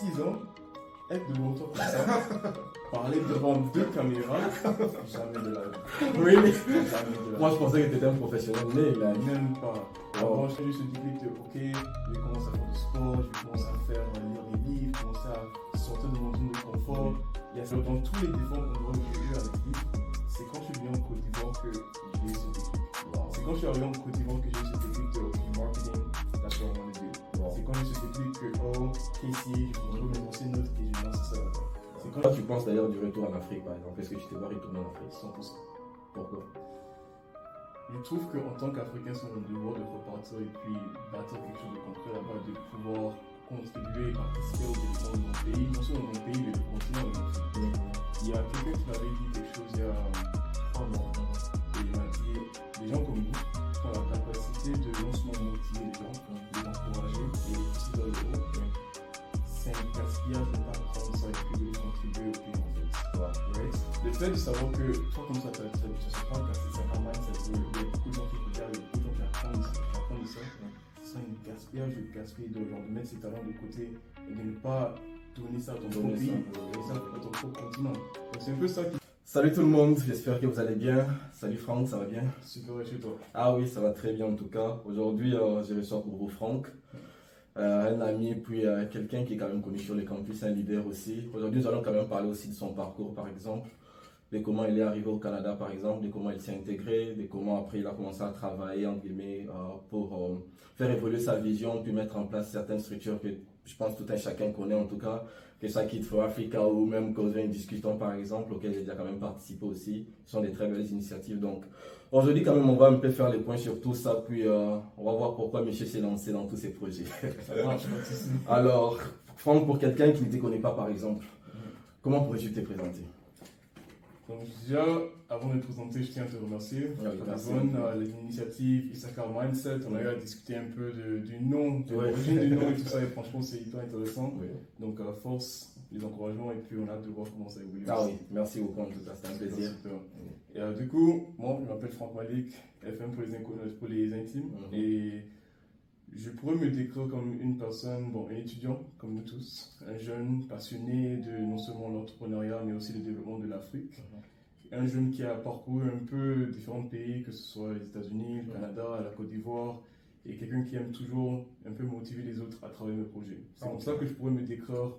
6 ans, être devant toi comme ça, parler devant 2 caméras, jamais de la vie. Oui, Jamais de la moi vie. je pensais que tu étais un professionnel né, là. Même pas. Avant, je juste dit que ok, je vais commencer à faire du sport, je vais commencer à lire des livres, commencer à sortir de mon zone de confort. Il y a dans tous les défauts qu'on doit eu avec lui, c'est quand je suis venu en Côte d'Ivoire que j'ai eu ce déclic. C'est quand je suis arrivé en Côte d'Ivoire que j'ai eu ce déclic de marketing, that's what I want to do. C'est quand j'ai eu ce déclic que Casey, je veux me lancer une autre et je lance ça. C'est quand Toi, tu penses d'ailleurs du retour en Afrique, par exemple. Est-ce que tu te vois retourner en Afrique? 100%. Pourquoi? Je trouve qu'en tant qu'Africain, c'est mon devoir de repartir et puis bâtir quelque chose de concret là-bas, de pouvoir contribuer, participer au développement de mon pays, non seulement de mon pays, mais du continent et aussi. Il y a quelqu'un qui m'avait dit quelque chose il y a 3 mois, et il m'a dit, les gens comme vous ont la capacité de non seulement motiver les gens, les encourager et aussi dans le haut. C'est un gaspillage de ne pas prendre ça et puis de contribuer au pays en fait. Right? Le fait de savoir que toi comme ça, tu ne sais pas casser ça par mindset, il y a beaucoup de gens qui regardent, il y a beaucoup de gens qui apprennent de ça. C'est un gaspillage de gaspiller, de mettre ses talents de côté et de ne pas donner ça à ton propre pays, donner ça à ton propre continent. Donc c'est un peu ça qui. Salut tout le monde, j'espère que vous allez bien. Salut Franck, ça va bien? Super, et chez toi? Ah oui, ça va très bien en tout cas. Aujourd'hui, je reçois pour vous Franck, un ami, puis quelqu'un qui est quand même connu sur les campus, un leader aussi. Aujourd'hui, nous allons quand même parler aussi de son parcours, par exemple, de comment il est arrivé au Canada, par exemple, de comment il s'est intégré, de comment après il a commencé à travailler, entre guillemets, pour faire évoluer sa vision, puis mettre en place certaines structures que je pense tout un chacun connaît en tout cas, que ça quitte for Africa ou même Causerie Discutons par exemple, auquel j'ai déjà quand même participé aussi. Ce sont des très belles initiatives. Donc aujourd'hui quand même on va un peu faire les points sur tout ça, puis on va voir pourquoi monsieur s'est lancé dans tous ces projets. Ça marche, pas de souci. Alors, Franck, pour quelqu'un qui ne te connaît pas par exemple, comment pourrais-tu te présenter? Donc déjà, avant de te présenter, je tiens à te remercier pour merci. l'initiative Issachar Mindset. On a eu à discuter un peu du nom, de l'origine du nom et tout ça, et franchement c'est hyper intéressant. Oui. Donc à force, les encouragements, et puis on a hâte de voir comment ça évolue. Ah oui, merci beaucoup en tout cas, c'est un plaisir. Super. Et du coup, moi je m'appelle Franck Malik, FM pour les intimes, et je pourrais me décrire comme une personne, un étudiant comme nous tous, un jeune passionné de non seulement l'entrepreneuriat mais aussi le développement de l'Afrique. Un jeune qui a parcouru un peu différents pays, que ce soit les États-Unis, le Canada, la Côte d'Ivoire, et quelqu'un qui aime toujours un peu motiver les autres à travers mes projets. C'est comme ça que je pourrais me décrire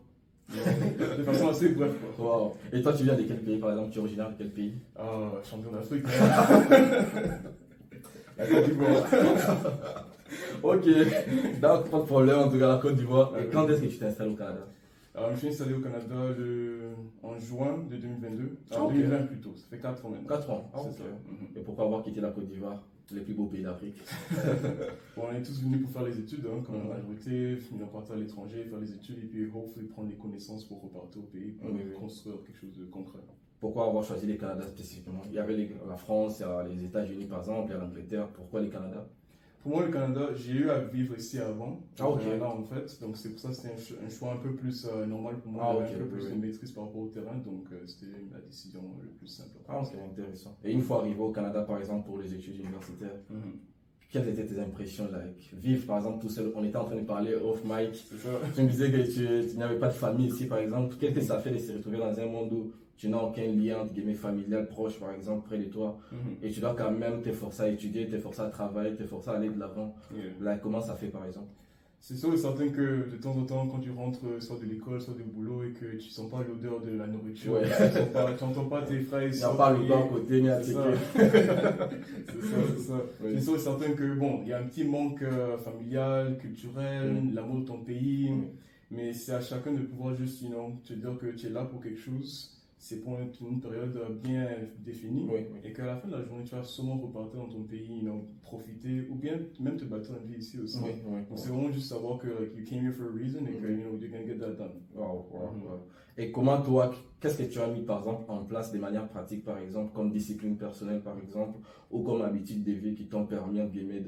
de façon assez brève. Wow. Et toi tu viens de quel pays par exemple? Tu es originaire de quel pays? Ah, champion d'Afrique. La Côte d'Ivoire. Ok, donc pas de problème en tout cas la Côte d'Ivoire. Et quand est-ce que tu t'es installé au Canada? Alors, je me suis installé au Canada en juin de 2022. Ah, ok. 2020 plutôt, ça fait 4 ans maintenant. 4 ans, ah, C'est ok. ça. Et pourquoi avoir quitté la Côte d'Ivoire, le plus beau pays d'Afrique? Bon, on est tous venus pour faire les études, comme la majorité, finir par partir à l'étranger, faire les études et puis hopefully prendre les connaissances pour repartir au pays, pour construire quelque chose de concret. Pourquoi avoir choisi le Canada spécifiquement? Il y avait la France, il y a les États-Unis par exemple, il y a l'Angleterre. Pourquoi le Canada? Pour moi, le Canada, j'ai eu à vivre ici avant, ok. Là en fait, donc c'est pour ça que c'était un choix un peu plus normal pour moi, ok, un peu plus de maîtrise par rapport au terrain, donc c'était la décision la plus simple. Ah ok, intéressant. Et une fois arrivé au Canada par exemple pour les études universitaires, quelles étaient tes impressions, vivre par exemple tout seul? On était en train de parler off mic, tu me disais que tu n'avais pas de famille ici par exemple. Qu'est-ce que ça fait de se retrouver dans un monde où tu n'as aucun lien entre guillemets familial proche par exemple près de toi, et tu dois quand même t'efforcer à étudier, t'efforcer à travailler, t'efforcer à aller de l'avant? Comment ça fait par exemple? C'est sûr et certain que de temps en temps, quand tu rentres soit de l'école, soit du boulot et que tu sens pas l'odeur de la nourriture, tu n'entends pas tes frères. Il n'y a pas le banc à côté, ni à ticket. C'est ça. C'est sûr et certain que il y a un petit manque familial, culturel, l'amour de ton pays, mais c'est à chacun de pouvoir juste, te dire que tu es là pour quelque chose. C'est pour une période bien définie et qu'à la fin de la journée, tu vas sûrement repartir dans ton pays, profiter ou bien même te bâtir une vie ici aussi. Donc c'est vraiment juste savoir que you came here for a reason et que you're gonna get that done. Wow. Et comment toi, qu'est-ce que tu as mis par exemple en place de manière pratique par exemple, comme discipline personnelle par exemple, ou comme habitude de vie qui t'ont permis entre guillemets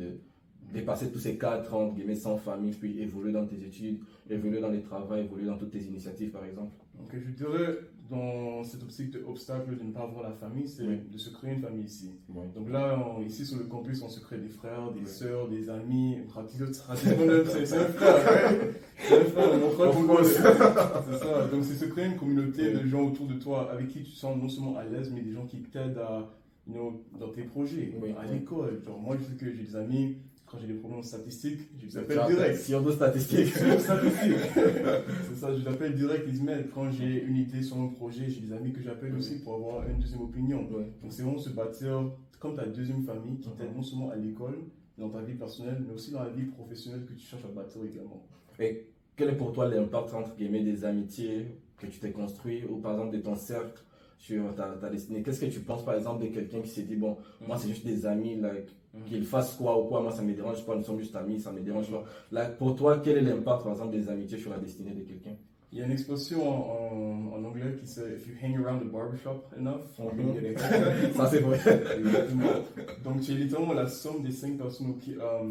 dépasser tous ces 4 ans, entre guillemets, sans famille, puis évoluer dans tes études, évoluer dans les travaux, évoluer dans toutes tes initiatives, par exemple? Donc, je dirais, dans cette optique de obstacle de ne pas avoir la famille, c'est de se créer une famille ici. Oui. Donc là, ici sur le campus, on se crée des frères, des sœurs, des amis. Pratiquement même, c'est un frère, ouais. C'est un frère, mon frère, c'est ça. Donc c'est se créer une communauté de gens autour de toi avec qui tu te sens non seulement à l'aise, mais des gens qui t'aident à, dans tes projets, à l'école. Genre, moi, je sais que j'ai des amis. Quand j'ai des problèmes statistiques, je les appelle direct. Si on veut statistiques. C'est ça, je les appelle direct, ils se mettent. Quand j'ai une idée sur un projet, j'ai des amis que j'appelle aussi pour avoir une deuxième opinion. Donc c'est vraiment se bâtir comme ta deuxième famille qui t'aide non seulement à l'école, dans ta vie personnelle, mais aussi dans la vie professionnelle que tu cherches à bâtir également. Et quel est pour toi l'impact entre guillemets des amitiés que tu t'es construit ou par exemple de ton cercle sur ta destinée? Qu'est-ce que tu penses par exemple de quelqu'un qui s'est dit bon, moi c'est juste des amis, qu'ils fassent quoi ou quoi, moi ça me dérange pas, nous sommes juste amis, ça me dérange pas. Pour toi, quel est l'impact par exemple des amitiés sur la destinée de quelqu'un? Il y a une expression en anglais qui dit if you hang around the barbershop enough, ça c'est vrai. Donc tu es littéralement la somme des 5 personnes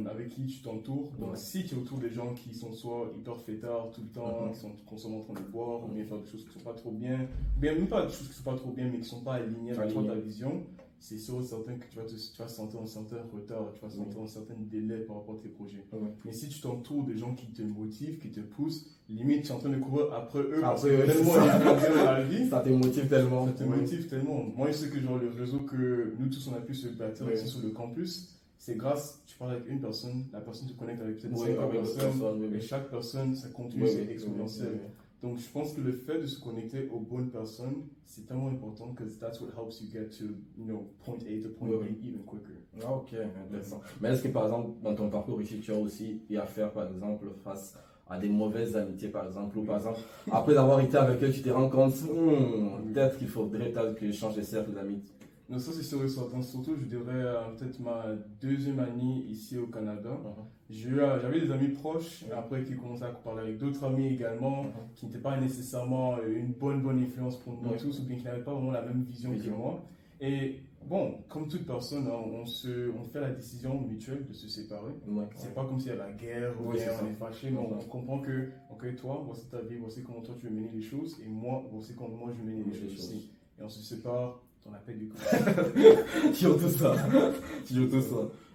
avec qui tu t'entoures. Donc si tu es autour des gens qui sont soit hyper fêtards tout le temps, qui sont constamment en train de boire, ou bien faire des choses qui ne sont pas trop bien, ou bien même pas des choses qui ne sont pas trop bien mais qui ne sont pas alignées avec toi, ta vision, c'est sûr et certain que tu vas sentir un certain retard, tu vas sentir un certain délai par rapport à tes projets. Mais si tu t'entoures de gens qui te motivent, qui te poussent, limite tu es en train de courir après eux parce que tellement ils vont bien dans la vie. Ça te motive tellement. Ça te motive tellement. Moi je sais que genre le réseau que nous tous on a pu se bâtir ici sur le campus, c'est grâce, tu parles avec une personne, la personne te connecte avec peut-être 5 personnes, et chaque personne, ça continue, c'est exponentiel. Donc, je pense que le fait de se connecter aux bonnes personnes, c'est tellement important because that's what helps you get to, point A to point B even quicker. Ah, ok, intéressant. Mais est-ce que, par exemple, dans ton parcours ici, tu as aussi eu à faire, par exemple, face à des mauvaises amitiés, par exemple, ou par exemple, après avoir été avec eux, tu te rends compte, peut-être qu'il faudrait que je change de cercle d'amis. Non, ça c'est sûr et certain. Surtout, je dirais, peut-être ma deuxième année ici au Canada. J'avais des amis proches, après qui commençaient à parler avec d'autres amis également, qui n'étaient pas nécessairement une bonne influence pour nous tous, ou bien qui n'avaient pas vraiment la même vision que moi. Et bon, comme toute personne, on fait la décision mutuelle de se séparer. C'est pas comme s'il y a la guerre, ou bien on est fâché, mais on comprend que, ok, toi, voici ta vie, voici comment toi tu veux mener les choses, et moi, voici comment moi je veux mener les choses aussi. Et on se sépare. On appelle du coup. Surtout ça.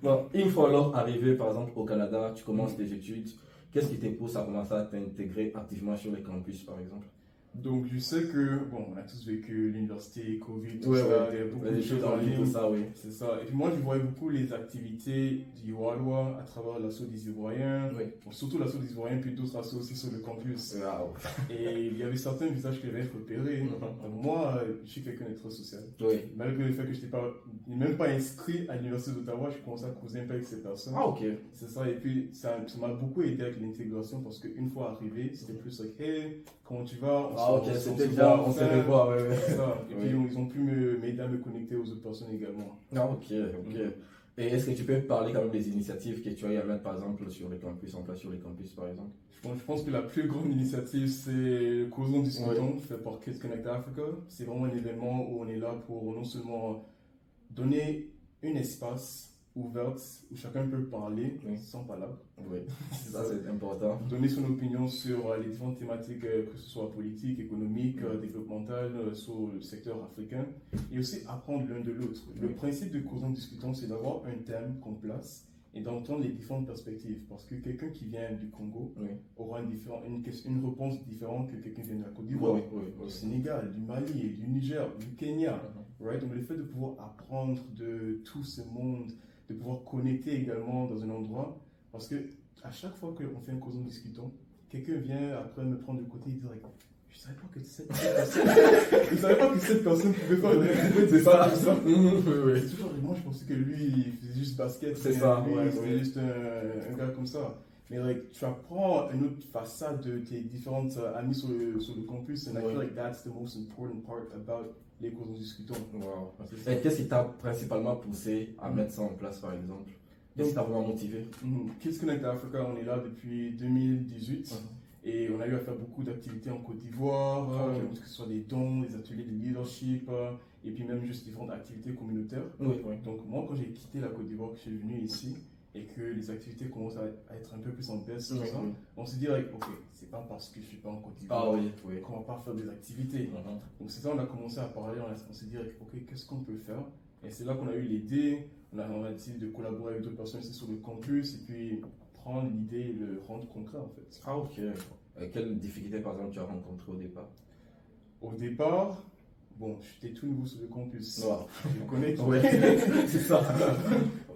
Bon, une fois alors arrivé par exemple au Canada, tu commences tes études. Qu'est-ce qui te pousse à commencer à t'intégrer activement sur les campus par exemple? Donc je sais que, on a tous vécu l'université, Covid, tout ça, il y a beaucoup de choses en ligne. Tout ça, c'est ça. Et puis moi je voyais beaucoup les activités du Walois à travers l'assaut des Ivoiriens, surtout l'assaut des Ivoiriens, puis d'autres assos aussi sur le campus. Et il y avait certains visages que j'avais repérés. Donc moi, je suis quelqu'un de très social. Malgré le fait que je n'étais même pas inscrit à l'université d'Ottawa, je commençais à causer un peu avec ces personnes. Ah, ok. C'est ça. Et puis ça m'a beaucoup aidé avec l'intégration parce qu'une fois arrivé, c'était plus like, hey, comment tu vas? C'était déjà, on savait quoi, C'est ça. Et puis ils ont pu m'aider à me connecter aux autres personnes également. Ah, ok. Et est-ce que tu peux parler quand même des initiatives que tu as eu à mettre par exemple sur les campus, en place sur les campus par exemple? Je pense que la plus grande initiative c'est Causons Discutons, fait par Kids Connect Africa. C'est vraiment un événement où on est là pour non seulement donner un espace ouverte où chacun peut parler sans palabres. Ça c'est important. Donner son opinion sur les différentes thématiques, que ce soit politique, économique, développementale, sur le secteur africain, et aussi apprendre l'un de l'autre. Le principe de Causons Discutons, c'est d'avoir un thème qu'on place et d'entendre les différentes perspectives. Parce que quelqu'un qui vient du Congo aura une réponse différente que quelqu'un qui vient de la Côte d'Ivoire, du Sénégal, du Mali, du Niger, du Kenya. Donc le fait de pouvoir apprendre de tout ce monde, de pouvoir connecter également dans un endroit, parce que à chaque fois qu'on fait un Causons Discutons, quelqu'un vient après me prendre de côté et dire je savais pas que cette personne pouvait faire une activité, c'est ça. C'est toujours, moi je pensais que lui il faisait juste basket, c'était juste un gars comme ça. Mais tu apprends une autre façade de tes différentes amis sur le campus, and I feel like that's the most important part about les Causons Discutons. Et qu'est-ce qui t'a principalement poussé à mettre ça en place par exemple? Qu'est-ce qui t'a vraiment motivé? Kids Connect Africa, on est là depuis 2018 et on a eu à faire beaucoup d'activités en Côte d'Ivoire, que ce soit des dons, des ateliers de leadership et puis même juste différentes activités communautaires. Donc moi quand j'ai quitté la Côte d'Ivoire, que je suis venu ici, et que les activités commencent à être un peu plus en baisse, Oui, tout ça, oui. on se dit, like, ok, c'est pas parce que je suis pas en Côte d'Ivoire Oui. qu'on va pas faire des activités. Donc c'est ça, on a commencé à parler, on s'est dit, like, ok, qu'est-ce qu'on peut faire? Et c'est là qu'on a eu l'idée, on a décidé de collaborer avec d'autres personnes ici sur le campus, et puis prendre l'idée et le rendre concret en fait. Ah, ok. Quelles difficultés, par exemple, tu as rencontrées au départ? Au départ, bon, j'étais tout nouveau sur le campus. Wow. Je connais qui. Ouais, c'est ça.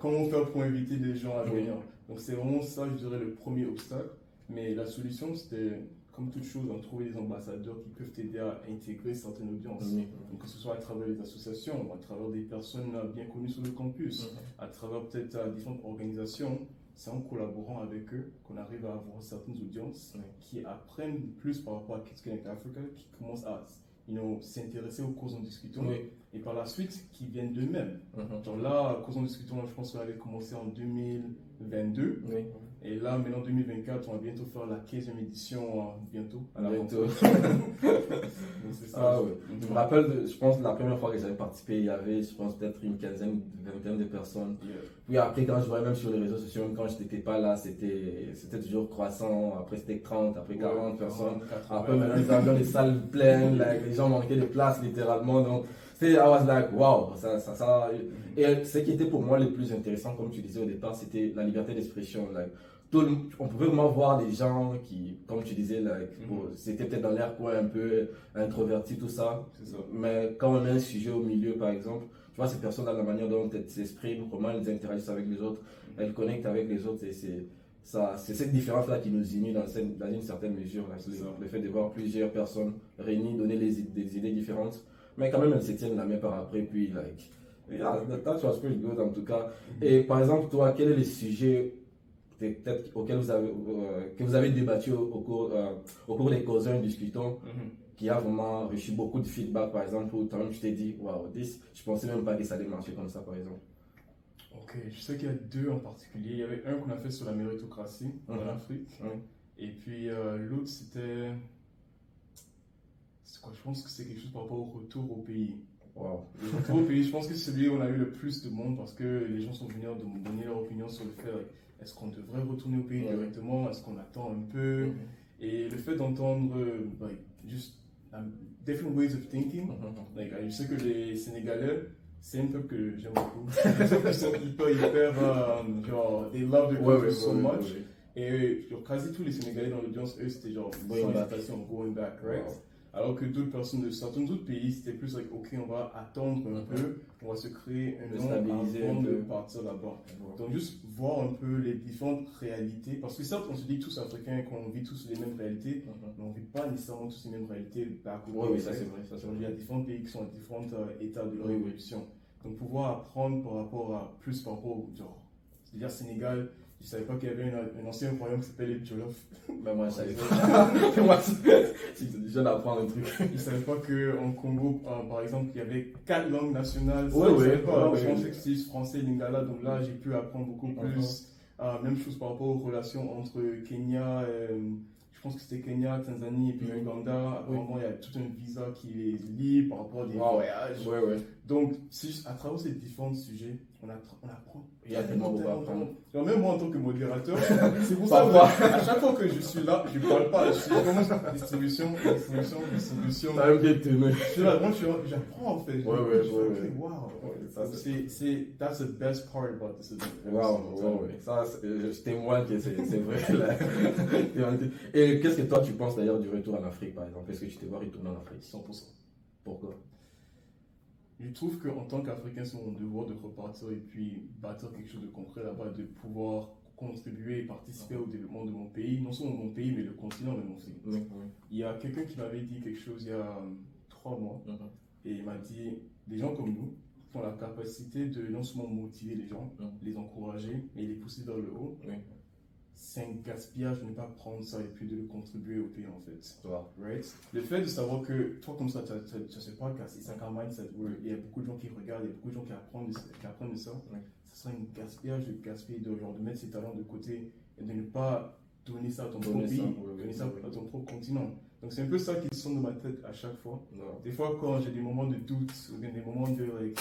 Comment faire pour inviter les gens à Oui. venir. Donc c'est vraiment ça, je dirais, le premier obstacle. Mais la solution, c'était, comme toute chose, en trouver des ambassadeurs qui peuvent t'aider à intégrer certaines audiences. Oui. Donc, que ce soit à travers les associations, à travers des personnes bien connues sur le campus, à travers peut-être différentes organisations. C'est en collaborant avec eux qu'on arrive à avoir certaines audiences qui apprennent plus par rapport à Kids Connect Africa, qui commencent à s'intéresser aux causes en discutant et par la suite qui viennent d'eux-mêmes. Genre là, causes en discutant, je pense qu'on avait commencé en 2022 et là maintenant 2024, on va bientôt faire la 15e édition bientôt. À la Bientôt. Donc, c'est ça. Ah, ouais. Je me rappelle, je pense, la première fois que j'avais participé, il y avait, je pense, peut-être une quinzaine, une vingtaine de personnes. Puis après, quand je voyais même sur les réseaux sociaux, même quand je n'étais pas là, c'était toujours croissant. Après, c'était 30, après 40 personnes. 80. Après, maintenant, ils avaient des salles pleines, like, les gens manquaient de place, littéralement. Donc, c'était, I was like, wow, ça. Et ce qui était pour moi le plus intéressant, comme tu disais au départ, c'était la liberté d'expression. Like, on pouvait vraiment voir des gens qui, comme tu disais, c'était peut-être dans l'air coin un peu introverti, tout ça. Mais quand on a un sujet au milieu, par exemple, tu vois, ces personnes-là, la manière dont elles s'expriment, comment elles interagissent avec les autres, elles connectent avec les autres, et c'est cette différence-là qui nous unit dans une certaine mesure. Là. Le fait de voir plusieurs personnes réunies, donner des idées différentes, mais quand même elles se tiennent la main par après, puis that was pretty good en tout cas. Et par exemple, toi, quel est le sujet peut-être auquel que vous avez débattu au cours des causeurs discutons, qui a vraiment reçu beaucoup de feedback, par exemple, où toi-même tu t'es dit, wow, je pensais même pas que ça allait marcher comme ça, par exemple. Ok, je sais qu'il y a deux en particulier. Il y avait un qu'on a fait sur la méritocratie en Afrique. Et puis l'autre, c'était quoi? Je pense que c'est quelque chose par rapport au retour au pays. Wow. Le retour au pays, je pense que c'est celui où on a eu le plus de monde parce que les gens sont venus de donner leur opinion sur le fait est-ce qu'on devrait retourner au pays directement, est-ce qu'on attend un peu. Et le fait d'entendre juste different ways of thinking, je sais que les Sénégalais, c'est un peuple que j'aime beaucoup. Ils sont hyper, genre, they love the country so much. Et genre, quasi tous les Sénégalais dans l'audience, eux, c'était genre, going back, right? Wow. Alors que d'autres personnes de certains autres pays, c'était plus ok, on va attendre un peu, on va se créer un nom avant de partir là-bas. Donc juste voir un peu les différentes réalités, parce que certes, on se dit tous africains qu'on vit tous les mêmes réalités, mais on ne vit pas nécessairement tous les mêmes réalités back au pays. Ça c'est vrai. Il y a différents pays qui sont à différents états de leur évolution. Donc pouvoir apprendre par rapport au genre, c'est-à-dire Sénégal. Je ne savais pas qu'il y avait un ancien royaume qui s'appelait les Jolof. Ben moi, je savais pas. Moi, je viens d'apprendre un truc. Je ne savais pas qu'en Congo, par exemple, il y avait 4 langues nationales. Je pensais que c'était français, lingala. Donc là, j'ai pu apprendre beaucoup plus. Même chose par rapport aux relations entre Kenya, je pense que c'était Kenya, Tanzanie et puis Uganda. Apparemment, il y a tout un visa qui les lie par rapport à des voyages. Donc, à travers ces différents sujets, on apprend. Il y a tellement beaucoup à apprendre. Même moi, en tant que modérateur, c'est pour ça que à chaque fois que je suis là, je ne parle pas. Je suis vraiment distribution. Ça va bien t'aimer. Je suis là, j'apprends en fait. Wow. That's the best part about this event. Wow. Ça, je témoigne que c'est vrai. Là. Et qu'est-ce que toi tu penses d'ailleurs du retour en Afrique, par exemple? Est-ce que tu te vois retourner en Afrique? 100%. Pourquoi? Je trouve qu'en tant qu'Africain, c'est mon devoir de repartir et puis bâtir quelque chose de concret là-bas, de pouvoir contribuer et participer au développement de mon pays, non seulement mon pays, mais le continent même aussi. Il y a quelqu'un qui m'avait dit quelque chose il y a 3 mois, et il m'a dit, des gens comme nous ont la capacité de non seulement motiver les gens, les encourager, mais les pousser vers le haut. C'est un gaspillage de ne pas prendre ça et puis de le contribuer au pays en fait. Right? Le fait de savoir que toi comme ça, tu as ce podcast, c'est un mindset où il y a beaucoup de gens qui regardent, il y a beaucoup de gens qui apprennent de ça. Ça serait un gaspillage de mettre ses talents de côté et de ne pas donner ça à ton propre pays, donner ça à ton propre continent. Donc c'est un peu ça qui sonne dans ma tête à chaque fois. Des fois quand j'ai des moments de doute ou bien des moments de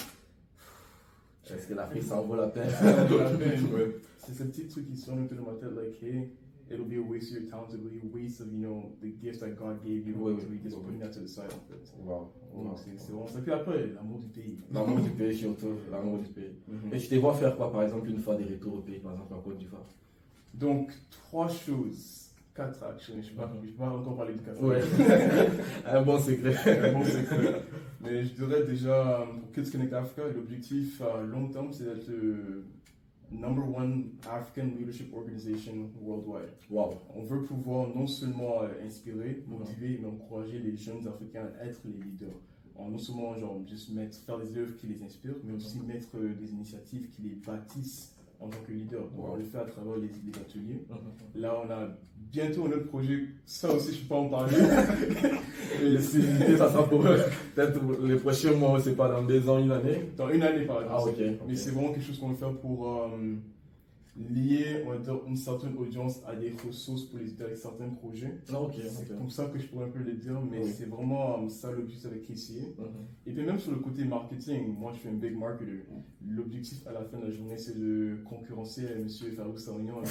Est-ce que l'Afrique, ça en vaut la peine? Ça vaut la peine. Ouais. C'est ces petits trucs qui sont un peu dans ma tête, like, hey, it'll be a waste of your talent, it'll be a waste of, the gifts that God gave you, Oui, to be just oui. putting that to the side, en fait. Wow. Donc, c'est vraiment ça. Puis après, l'amour du pays. L'amour du pays, surtout, l'amour du pays. Mhm. Et tu te vois faire quoi, par exemple, une fois des retours au pays, par exemple, en Côte d'Ivoire? Donc, 4 actions. Je ne vais pas encore parler du 4. Ouais. Un bon secret. Bon, c'est clair. Mais je dirais déjà, pour Kids Connect Africa, l'objectif à long terme, c'est d'être le #1 African Leadership Organization worldwide. Wow. On veut pouvoir non seulement inspirer, motiver, mais encourager les jeunes Africains à être les leaders. Non seulement juste faire des œuvres qui les inspirent, mais aussi mettre des initiatives qui les bâtissent en tant que leader. Donc, on le fait à travers les ateliers. Là, on a bientôt un autre projet. Ça aussi, je ne peux pas en parler. Et ça sera pour peut-être les prochains mois, c'est pas dans 2 ans, 1 année. Dans 1 année, par exemple. Ah, ok. Mais c'est vraiment quelque chose qu'on veut faire pour lier, on va dire, une certaine audience à des ressources pour les aider avec certains projets. Ah, ok. C'est comme ça que je pourrais un peu le dire, mais Oui. c'est vraiment ça l'objectif avec KCA. Et puis même sur le côté marketing, moi je suis un big marketer. L'objectif à la fin de la journée, c'est de concurrencer M. Farouk Sarignan,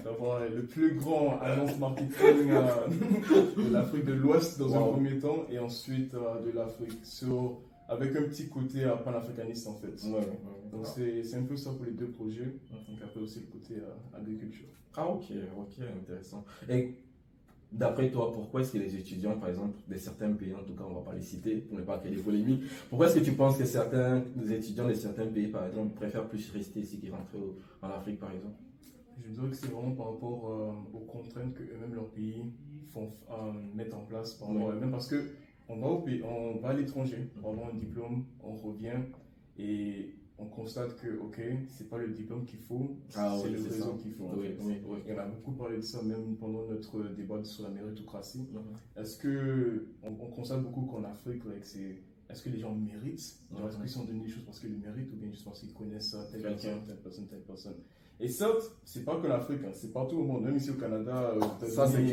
d'avoir le plus grand agence marketing de l'Afrique de l'Ouest dans un premier temps, et ensuite de l'Afrique, avec un petit côté panafricaniste en fait. Donc c'est un peu ça pour les 2 projets. Donc après aussi le côté agriculture. Ah, ok, intéressant. Et d'après toi, pourquoi est-ce que les étudiants, par exemple, de certains pays, en tout cas on ne va pas les citer pour ne pas créer des polémiques, pourquoi est-ce que tu penses que certains étudiants de certains pays, par exemple, préfèrent plus rester ici qu'ils rentrer en Afrique, par exemple? Je dirais que c'est vraiment par rapport aux contraintes que eux-mêmes leur pays mettent en place par rapport à eux-mêmes, parce que on va à l'étranger, on va avoir un diplôme, on revient et on constate que, ok, c'est pas le diplôme qu'il faut, c'est le réseau qu'il faut. Oui. Et on a beaucoup parlé de ça même pendant notre débat sur la méritocratie. Est-ce que on constate beaucoup qu'en Afrique, est-ce que les gens méritent? Est-ce qu'ils sont donnés des choses parce qu'ils le méritent ou bien juste parce qu'ils connaissent ça, telle personne? Et certes, c'est pas que l'Afrique, c'est partout au monde, même ici au Canada, aux États-Unis.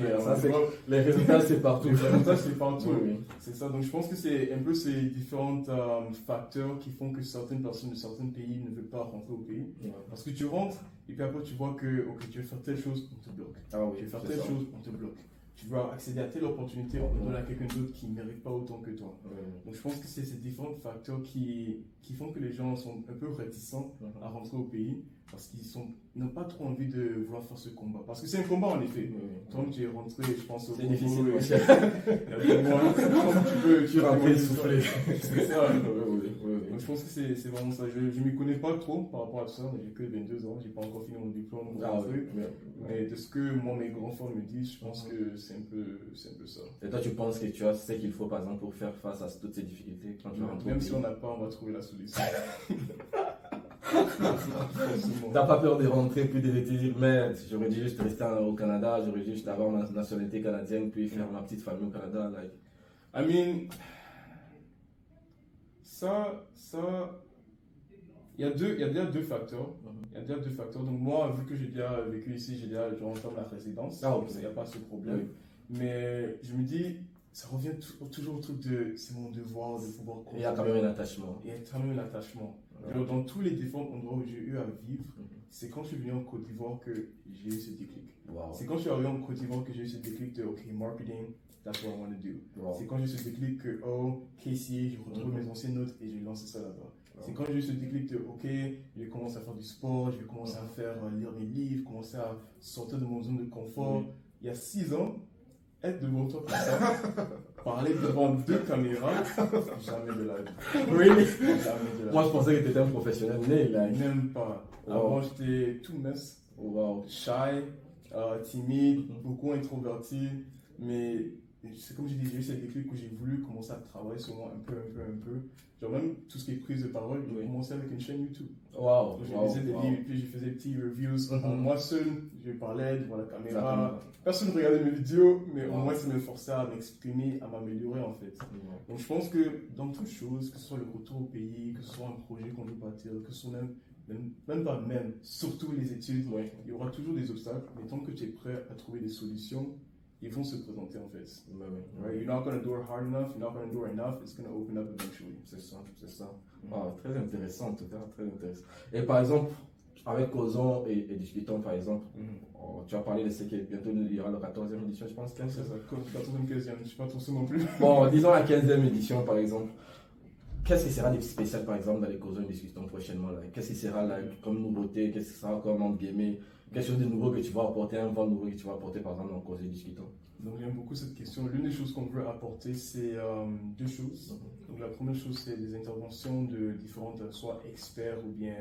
Les résultats, c'est partout. Les résultats, c'est partout. Oui. C'est ça. Donc je pense que c'est un peu ces différents facteurs qui font que certaines personnes de certains pays ne veulent pas rentrer au pays. Parce que tu rentres et puis après tu vois que tu veux faire telle chose, on te bloque. Tu veux faire telle chose, on te bloque. Tu veux accéder à telle opportunité, on te donne à quelqu'un d'autre qui ne mérite pas autant que toi. Donc je pense que c'est ces différents facteurs qui font que les gens sont un peu réticents à rentrer au pays, parce qu'ils n'ont pas trop envie de vouloir faire ce combat. Parce que c'est un combat en effet. Toi, tu es rentré, je pense, au c'est difficile. Tu rentrer souffler. C'est ça. Donc, je pense que c'est vraiment ça. Je ne m'y connais pas trop par rapport à ça. J'ai que 22 ans, je n'ai pas encore fini mon diplôme. Mais de ce que moi, mes grands frères me disent, je pense que c'est un peu ça. Et toi, tu penses que tu as ce qu'il faut, par exemple, pour faire face à toutes ces difficultés quand tu rentres au pays? Même si on n'a pas, on va trouver la solution. T'as pas peur de rentrer puis de te dire, mais j'aurais dû juste rester au Canada, j'aurais dû juste avoir ma nationalité canadienne puis faire ma petite famille au Canada, like. I mean, il y a déjà 2 facteurs. Il y a déjà 2 facteurs. Donc moi, vu que j'ai déjà vécu ici, je rentre la résidence. Il n'y a pas ce problème. Mais je me dis, ça revient toujours au truc de c'est mon devoir de pouvoir continuer. Il y a quand même un attachement. Il y a quand même un attachement. Alors, dans tous les différents endroits où j'ai eu à vivre, c'est quand je suis venu en Côte d'Ivoire que j'ai eu ce déclic. C'est quand je suis arrivé en Côte d'Ivoire que j'ai eu ce déclic de OK, marketing, that's what I want to do. C'est quand j'ai eu ce déclic que KCA, je retrouve mes anciennes notes et j'ai lancé ça là-bas. C'est quand j'ai eu ce déclic de OK, je vais commencer à faire du sport, je vais commencer à lire mes livres, commencer à sortir de mon zone de confort. Il y a 6 ans, être devant toi comme ça, parler devant 2 caméras, jamais de la vie. Oui. Jamais de la Moi, je pensais que tu étais un professionnel né, là. Même pas. Avant, j'étais tout mess, shy, timide, beaucoup introverti, mais c'est comme je disais, j'ai eu cette déclic où j'ai voulu commencer à travailler sur moi un peu. Genre même tout ce qui est prise de parole, j'ai commencé avec une chaîne YouTube. Je lisais des livres et puis je faisais des petits reviews. Moi seul, je parlais devant la caméra. Personne ne regardait mes vidéos, mais au moins ça me forçait à m'exprimer, à m'améliorer en fait. Donc je pense que dans toute chose, que ce soit le retour au pays, que ce soit un projet qu'on veut bâtir, que ce soit surtout les études, il y aura toujours des obstacles, mais tant que tu es prêt à trouver des solutions, ils vont se présenter en fait. Ouais. Right? You're not going to do it hard enough, you're not going to do it enough, it's going to open up eventually. C'est ça. Ah, très intéressant en tout cas, très intéressant. Et par exemple, avec Causons et Discutons par exemple, tu as parlé de ce qui est bientôt il y aura la 14e édition, je pense. C'est ça, 14e, 15e, je ne suis pas trop sûr non plus. Bon, disons la 15e édition par exemple. Qu'est-ce qui sera de spécial par exemple dans les Causons et Discutons prochainement là? Qu'est-ce qui sera là comme nouveauté? Qu'est-ce qui sera comme entre guillemets? Quelque chose de nouveau que tu vas apporter, un vent nouveau que tu vas apporter par exemple dans Causons et Discutons? Donc j'aime beaucoup cette question. L'une des choses qu'on veut apporter, c'est deux choses. Donc la première chose, c'est des interventions de différentes, soit experts ou bien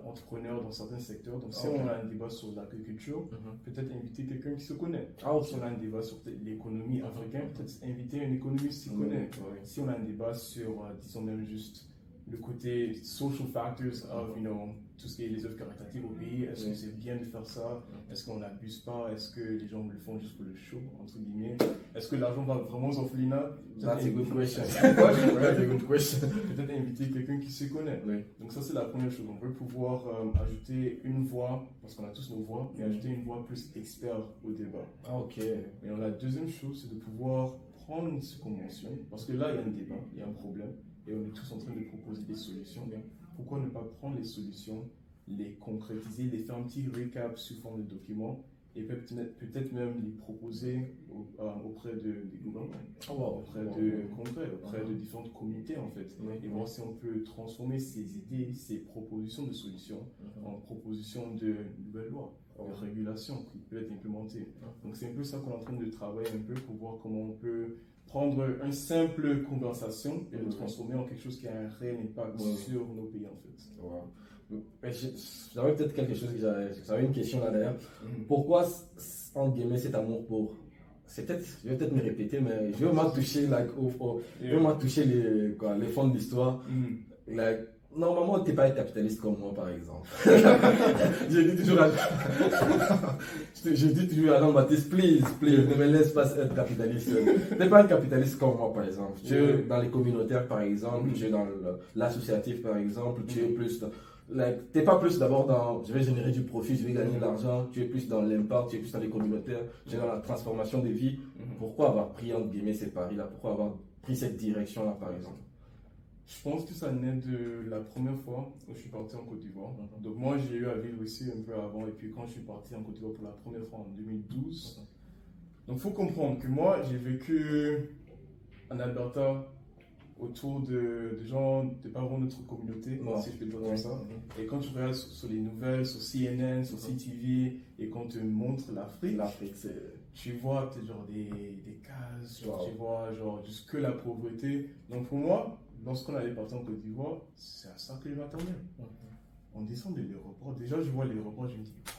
entrepreneurs dans certains secteurs. Donc si on a un débat sur l'agriculture, peut-être inviter quelqu'un qui se connaît. Si on a un débat sur l'économie africaine, peut-être inviter un économiste qui se connaît. Si on a un débat sur, disons même juste le côté social factors of, tout ce qui est les œuvres caritatives au pays, est-ce que c'est bien de faire ça? Est-ce qu'on n'abuse pas? Est-ce que les gens le font juste pour le show, entre guillemets? Est-ce que l'argent va vraiment aux orphelinats? That's a good question. That's a good question. Peut-être inviter quelqu'un qui se connaît. Donc ça c'est la première chose. On veut pouvoir ajouter une voix, parce qu'on a tous nos voix, mais ajouter une voix plus expert au débat. Et la deuxième chose, c'est de pouvoir prendre ce qu'on mentionne, parce que là il y a un débat, il y a un problème, et on est tous en train de proposer des solutions. Pourquoi ne pas prendre les solutions, les concrétiser, les faire un petit récap sous forme de documents et peut-être même les proposer auprès des gouvernements, auprès de congrès, auprès de différentes communautés en fait, et voir si on peut transformer ces idées, ces propositions de solutions en propositions de nouvelles lois, de régulations qui peuvent être implémentées. Donc c'est un peu ça qu'on est en train de travailler un peu pour voir comment on peut prendre une simple conversation et le transformer en quelque chose qui a un réel impact sur nos pays en fait. J'avais peut-être quelque chose, j'avais une question là d'ailleurs. Pourquoi, entre guillemets, cet amour pour... je vais peut-être me répéter, mais je veux m'en toucher, les fonds de l'histoire. Normalement, tu n'es pas un capitaliste comme moi, par exemple. Je dis toujours à Jean-Baptiste, please, ne me laisse pas être capitaliste. Tu n'es pas un capitaliste comme moi, par exemple. Tu es dans les communautaires, par exemple, tu es dans l'associatif, par exemple, tu es plus... tu n'es pas plus d'abord dans je vais générer du profit, je vais gagner de l'argent, tu es plus dans l'impact, tu es plus dans les communautaires, tu es dans la transformation des vies. Pourquoi avoir pris, entre guillemets, ces paris-là? Pourquoi avoir pris cette direction-là, par exemple? Je pense que ça naît de la première fois où je suis parti en Côte d'Ivoire. Donc moi j'ai eu à vivre ici un peu avant et puis quand je suis parti en Côte d'Ivoire pour la première fois en 2012. Donc il faut comprendre que moi j'ai vécu en Alberta autour de gens, de pas vraiment notre communauté, si je peux dire comme ça. Et quand tu regardes sur les nouvelles, sur CNN, sur CTV et qu'on te montre l'Afrique, tu vois peut-être genre des cases, tu vois genre juste que la pauvreté. Donc pour moi, lorsqu'on allait partir en Côte d'Ivoire, c'est à ça que je m'attendais. On descend de l'aéroport. Déjà, je vois l'aéroport, je me dis, waouh,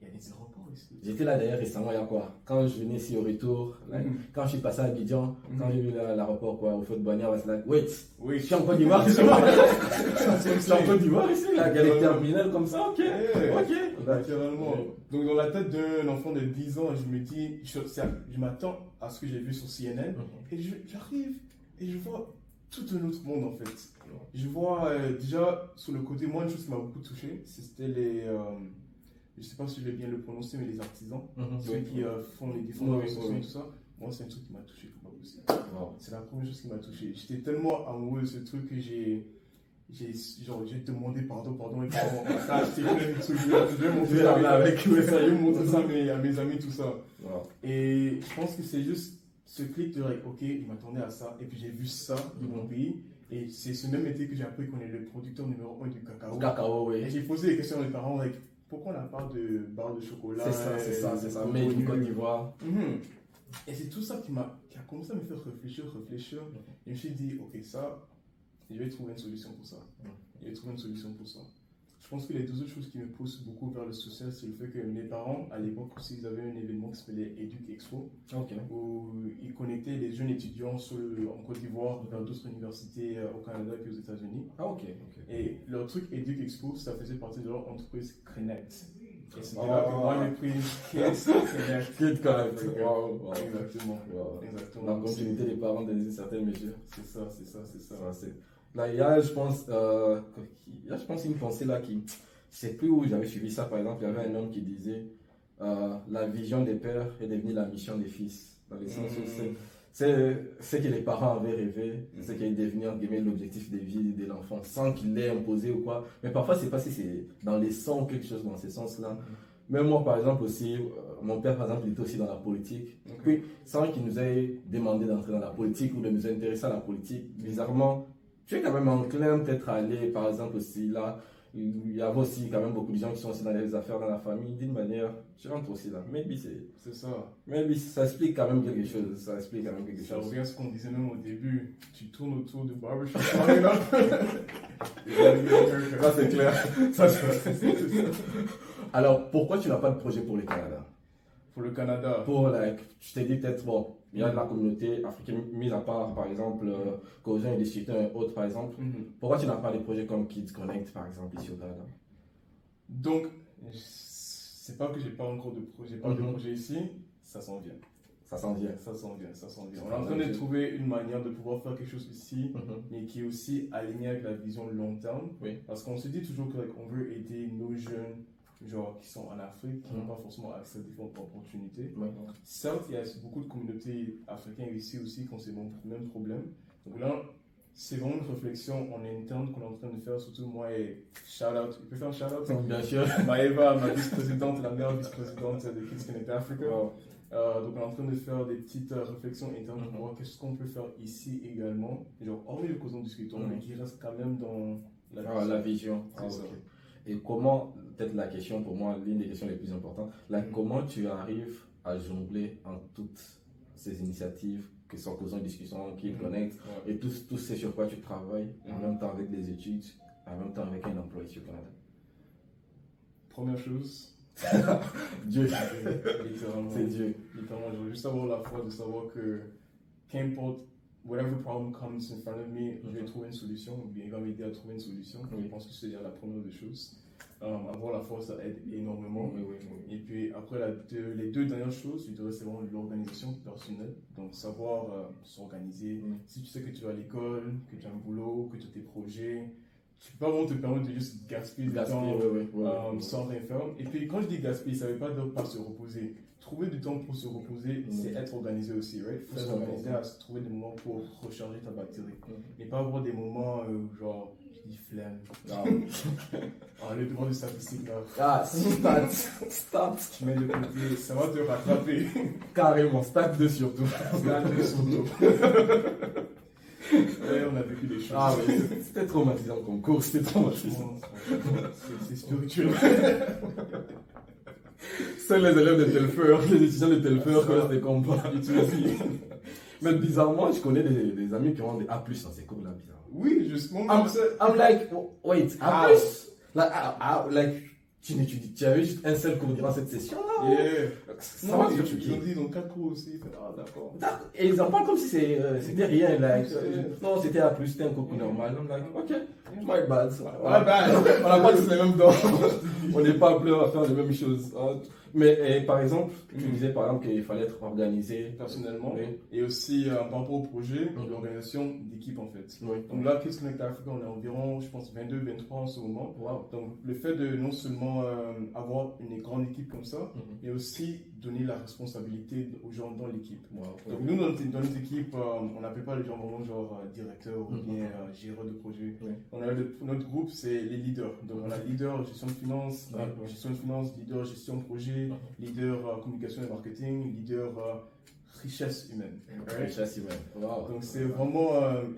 il y a des aéroports ici. J'étais là d'ailleurs récemment, il y a quoi? Quand je venais ici au retour, quand je suis passé à Abidjan, quand j'ai vu l'aéroport au feu de Boignard, c'est là, wait, je suis en Côte d'Ivoire, je suis en Côte d'Ivoire ici, là, il y a des terminales comme ça, ok. Naturellement. Donc, dans la tête d'un enfant de 10 ans, je me dis, je m'attends à ce que j'ai vu sur CNN, et j'arrive, et je vois tout un autre monde en fait. Je vois déjà sur le côté, moi une chose qui m'a beaucoup touché, c'était les, je ne sais pas si je vais bien le prononcer, mais les artisans, ceux qui font les différentes constructions et tout ça. Moi c'est un truc qui m'a touché comme pas possible. C'est la première chose qui m'a touché. J'étais tellement amoureux de ce truc que j'ai demandé pardon et ça, j'étais plein de trucs, je vais montrer ça à mes amis, tout ça. Et je pense que c'est juste ce clic de ok, je m'attendais à ça, et puis j'ai vu ça de mon pays, et c'est ce même été que j'ai appris qu'on est le producteur numéro 1 du cacao. Et j'ai posé des questions à mes parents, pourquoi on n'a pas de barre de chocolat? C'est ça, mais du Côte d'Ivoire. Et c'est tout ça qui a commencé à me faire réfléchir, et je me suis dit, ok, ça, je vais trouver une solution pour ça. Je pense que les deux autres choses qui me poussent beaucoup vers le social, c'est le fait que mes parents, à l'époque aussi, ils avaient un événement qui s'appelait Educ Expo, où ils connectaient les jeunes étudiants en Côte d'Ivoire vers d'autres universités au Canada et aux États-Unis. Et leur truc Educ Expo, ça faisait partie de leur entreprise Connect. Et c'était là que moi j'ai pris Kid Connect. Exactement. La continuité des parents dans une certaine mesure. C'est ça. Là, il y a, je pense, une pensée là qui. Je ne sais plus où j'avais suivi ça, par exemple. Il y avait un homme qui disait la vision des pères est devenue la mission des fils. Dans le sens où c'est que les parents avaient rêvé, c'est qu'il est devenu l'objectif de vie de l'enfant sans qu'il l'ait imposé ou quoi. Mais parfois, c'est pas si c'est dans les sons ou quelque chose dans ce sens-là. Même moi, par exemple, aussi, mon père, par exemple, il était aussi dans la politique. Puis, sans qu'il nous ait demandé d'entrer dans la politique ou de nous intéresser à la politique, bizarrement, tu es quand même enclin peut-être à aller, par exemple, aussi là. Il y avait aussi quand même beaucoup de gens qui sont aussi dans les affaires dans la famille, d'une manière, je rentre aussi là. Maybe c'est ça. Maybe ça explique quand même quelque chose. Ça explique quand même quelque Ça chose. revient à ce qu'on disait même au début. Tu tournes autour du barbershop. Ça c'est clair. Ça, c'est ça. Alors, pourquoi tu n'as pas de projet pour le Canada? Pour le Canada. Je t'ai dit peut-être, bon, il y a de la communauté africaine, mis à part, par exemple, Causin et des Citoyens et autres, par exemple. Pourquoi tu n'as pas des projets comme Kids Connect, par exemple, ici au Canada? Donc, c'est pas que j'ai pas encore de projet, pas de projet ici, ça s'en vient. Ça s'en vient. Ça s'en vient, ça s'en vient. On est en train de trouver une manière de pouvoir faire quelque chose ici, mais qui est aussi aligné avec la vision long terme. Oui. Parce qu'on se dit toujours qu'on veut aider nos jeunes, genre qui sont en Afrique, qui n'ont pas forcément accès à différentes opportunités. Certes, il y a beaucoup de communautés africaines ici aussi qui ont ces mêmes problèmes. Donc là, c'est vraiment une réflexion en interne qu'on est en train de faire, surtout moi et shout-out. Tu peux faire un shout-out? Bien sûr. Maëva, ma vice-présidente, la meilleure vice-présidente de Kids Connect Africa. Wow. Donc on est en train de faire des petites réflexions internes pour voir qu'est-ce qu'on peut faire ici également, genre hormis le causons discutons, mais qui reste quand même dans la vision. C'est ça. Okay. Et comment, peut-être la question pour moi, l'une des questions les plus importantes, comment tu arrives à jongler en toutes ces initiatives, que ce soit causons discussion, qui connectent, et tout ce sur quoi tu travailles, en même temps avec les études, en même temps avec un emploi ici au Canada? Première chose, Dieu. littéralement. C'est Dieu. Littéralement, je veux juste avoir la foi de savoir que qu'importe, whatever problem comes in front of me, je vais trouver une solution, ou bien il va m'aider à trouver une solution. Je pense que c'est déjà la première des choses. Avoir la foi, ça aide énormément. Et puis après, les deux dernières choses, je dirais, c'est vraiment l'organisation personnelle. Donc savoir s'organiser. Si tu sais que tu vas à l'école, que tu as un boulot, que tu as tes projets, tu peux pas vraiment te permettre de juste gaspiller du temps sans rien faire. Et puis quand je dis gaspiller, ça ne veut pas dire pas se reposer. Trouver du temps pour se reposer, c'est être organisé aussi, right? Il faut s'organiser à se trouver des moments pour recharger ta batterie. Et pas avoir des moments genre, je dis flemme. Le devant de statistique là. Stats. Tu mets de côté, ça va te rattraper. Carrément, stats 2 surtout. Stats 2 surtout. On a vécu des choses. C'était traumatisant comme cours, c'était traumatisant. C'est spirituel. Seuls les élèves de Telfer, les étudiants de Telfer connaissent des combats. Mais bizarrement, je connais des amis qui ont des A+ dans ces cours-là, bizarrement. Oui, justement. I'm like, wait, A+? Tu avais juste un seul cours durant cette session-là? Non, ils ont dit dans 4 cours aussi. D'accord. Et ils en parlent comme si c'était rien. Non, c'était A+, c'était un cours normal. I'm like, ok, my bad. On n'a pas tous les mêmes dents. On n'est pas appelés à faire les mêmes choses. Mais par exemple, tu disais par exemple qu'il fallait être organisé personnellement et aussi par rapport au projet, l'organisation d'équipe en fait. Donc là, Kids Connect Africa, on est environ, je pense, 22, 23 en ce moment. Donc le fait de non seulement avoir une grande équipe comme ça, mais aussi donner la responsabilité aux gens dans l'équipe. Donc nous, dans notre équipe, on n'appelle pas les gens vraiment genre directeur ou bien géreur de projet. On a notre groupe, c'est les leaders. Donc on a leader gestion de finance, leader gestion de projet, leader communication et marketing, leader richesse humaine. Richesse humaine. Wow. Donc c'est vraiment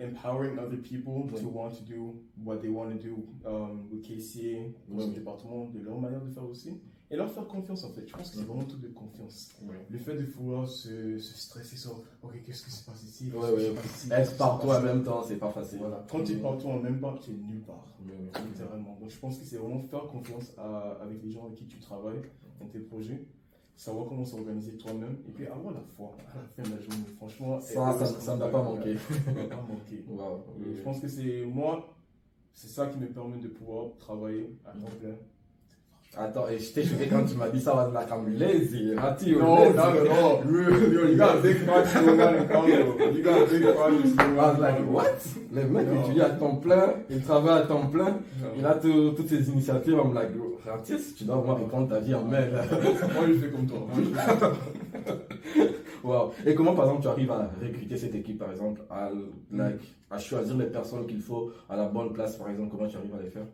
empowering other people to want to do what they want to do with KCA, dans ce département, de leur manière de faire aussi. Et leur faire confiance en fait. Je pense que c'est vraiment tout de confiance. Le fait de pouvoir se stresser sur ok, qu'est-ce qui se passe ici, être partout en même temps, c'est pas facile. Quand tu es partout en même temps, tu es nulle part. Littéralement. Donc je pense que c'est vraiment faire confiance avec les gens avec qui tu travailles dans tes projets. Savoir comment s'organiser toi-même et puis avoir la foi à la fin de la journée. Franchement, ça ne va pas manquer. Ça ne va pas manquer. Je pense que c'est ça qui me permet de pouvoir travailler à temps plein. Attends, et j'étais choqué quand tu m'as dit ça, la Camulaise, c'est raté. No. You got a big project going on in Congo. You got a big project going I was on like, in Congo. what? Le mec étudie à temps plein, il travaille à temps plein, il a toutes ses initiatives. I'm like, artiste, tu dois vraiment répondre ta vie en mail. Moi, je fais comme toi. Wow. Et comment, par exemple, tu arrives à recruter cette équipe, par exemple, à choisir les personnes qu'il faut à la bonne place, par exemple, comment tu arrives à les faire?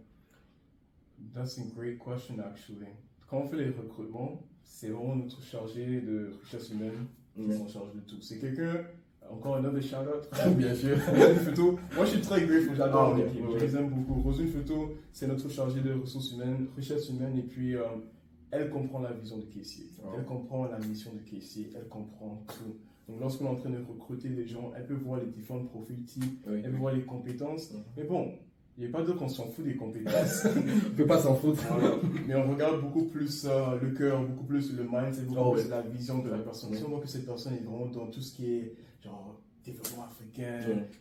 That's a great question, actually. Quand on fait les recrutements, c'est vraiment notre chargé de richesse humaine qui s'en charge de tout. C'est quelqu'un, encore un autre shout-out. Bien sûr. Rosine Futo. Moi, je suis très grateful, j'adore l'équipe. Ouais. Je les aime beaucoup. Rosine Futo, c'est notre chargé de ressources humaines, richesse humaine, et puis elle comprend la vision de caissier. Elle comprend la mission de caissier. Elle comprend tout. Donc, lorsqu'on est en train de recruter des gens, elle peut voir les différents profils types, elle peut voir les compétences. Mais bon, il n'y a pas de qu'on s'en fout des compétences. On ne peut pas s'en foutre. Voilà. Mais on regarde beaucoup plus le cœur, beaucoup plus le mindset, beaucoup plus la vision de la personne. Si on voit que cette personne est vraiment dans tout ce qui est genre développement africain,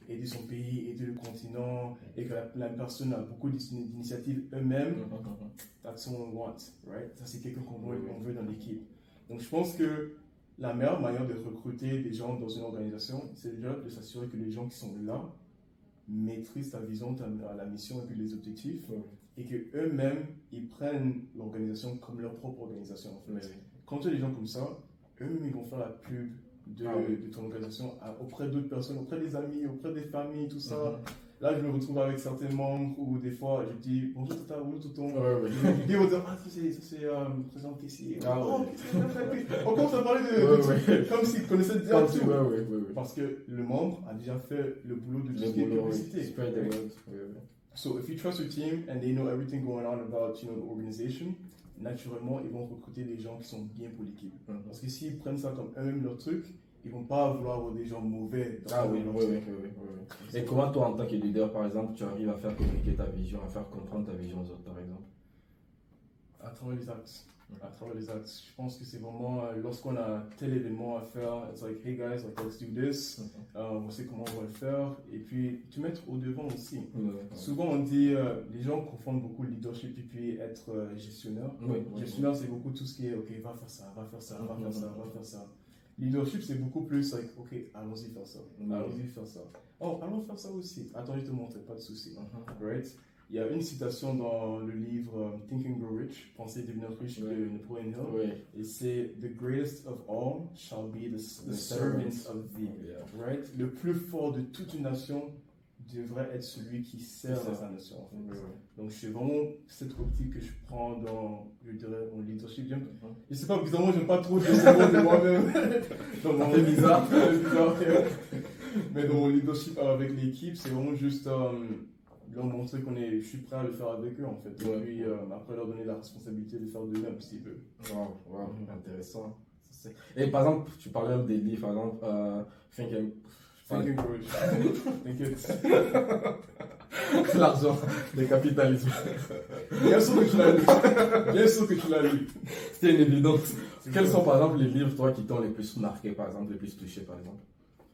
aider son pays, aider le continent, et que la personne a beaucoup d'initiatives eux-mêmes, that's what we want, right? Ça, c'est quelqu'un qu'on veut dans l'équipe. Donc, je pense que la meilleure manière de recruter des gens dans une organisation, c'est déjà de s'assurer que les gens qui sont là maîtrisent ta vision, la mission et puis les objectifs, et qu'eux-mêmes, ils prennent l'organisation comme leur propre organisation. En fait. Quand tu as des gens comme ça, eux-mêmes, ils vont faire la pub de ton organisation auprès d'autres personnes, auprès des amis, auprès des familles, tout ça. Là, je me retrouve avec certains membres où des fois, je dis bonjour tata, bonjour tonton. Je dis, on dit, ah, ça c'est président caissier. On commence à parler de comme s'ils connaissaient déjà tout. Parce que le membre a déjà fait le boulot de tout ce qui est publicité. So, if you trust your team and they know everything going on about the organization, naturellement, ils vont recruter des gens qui sont bien pour l'équipe. Parce que s'ils prennent ça comme eux-mêmes leur truc, ils vont pas vouloir avoir des gens mauvais dans leur truc. Et comment toi, en tant que leader, par exemple, tu arrives à faire communiquer ta vision, à faire comprendre ta vision aux autres, par exemple? À travers les actes. À travers les actes. Je pense que c'est vraiment lorsqu'on a tel événement à faire, it's like, hey guys, like, let's do this. On sait comment on va le faire. Et puis, te mettre au devant aussi. Souvent, on dit, les gens confondent beaucoup leadership et puis être gestionnaire. Gestionnaire, c'est beaucoup tout ce qui est, ok, va faire ça, va faire ça, va faire ça, va faire ça. Leadership, c'est beaucoup plus, like, ok, allons-y faire ça. Allons-y faire ça. Oh, allons faire ça aussi. Attends, je te montre, pas de souci. Right? Il y a une citation dans le livre Think and Grow Rich, Penser et devenir riche de Napoleon Hill. Et c'est The greatest of all shall be the servant of thee. Right? Le plus fort de toute une nation devrait être celui qui sert sa nation. En fait. Donc, c'est vraiment cette optique que je prends dans, je dirais, mon leadership. Je sais pas, bizarrement, j'aime pas trop dire ce mot de moi-même. C'est bizarre. Mais dans mon leadership avec l'équipe, c'est vraiment juste leur montrer je suis prêt à le faire avec eux en fait. Et puis après leur donner la responsabilité de faire de même s'ils veulent. Wow, intéressant. Et par exemple, tu parlais même des livres, par exemple, Think and Grow Rich. T'inquiète. L'argent, le capitalisme. Bien sûr que tu l'as lu. Bien sûr que tu l'as lu. C'était une évidence. Quels sont par exemple les livres, toi, qui t'ont les plus marqué, par exemple, les plus touché, par exemple?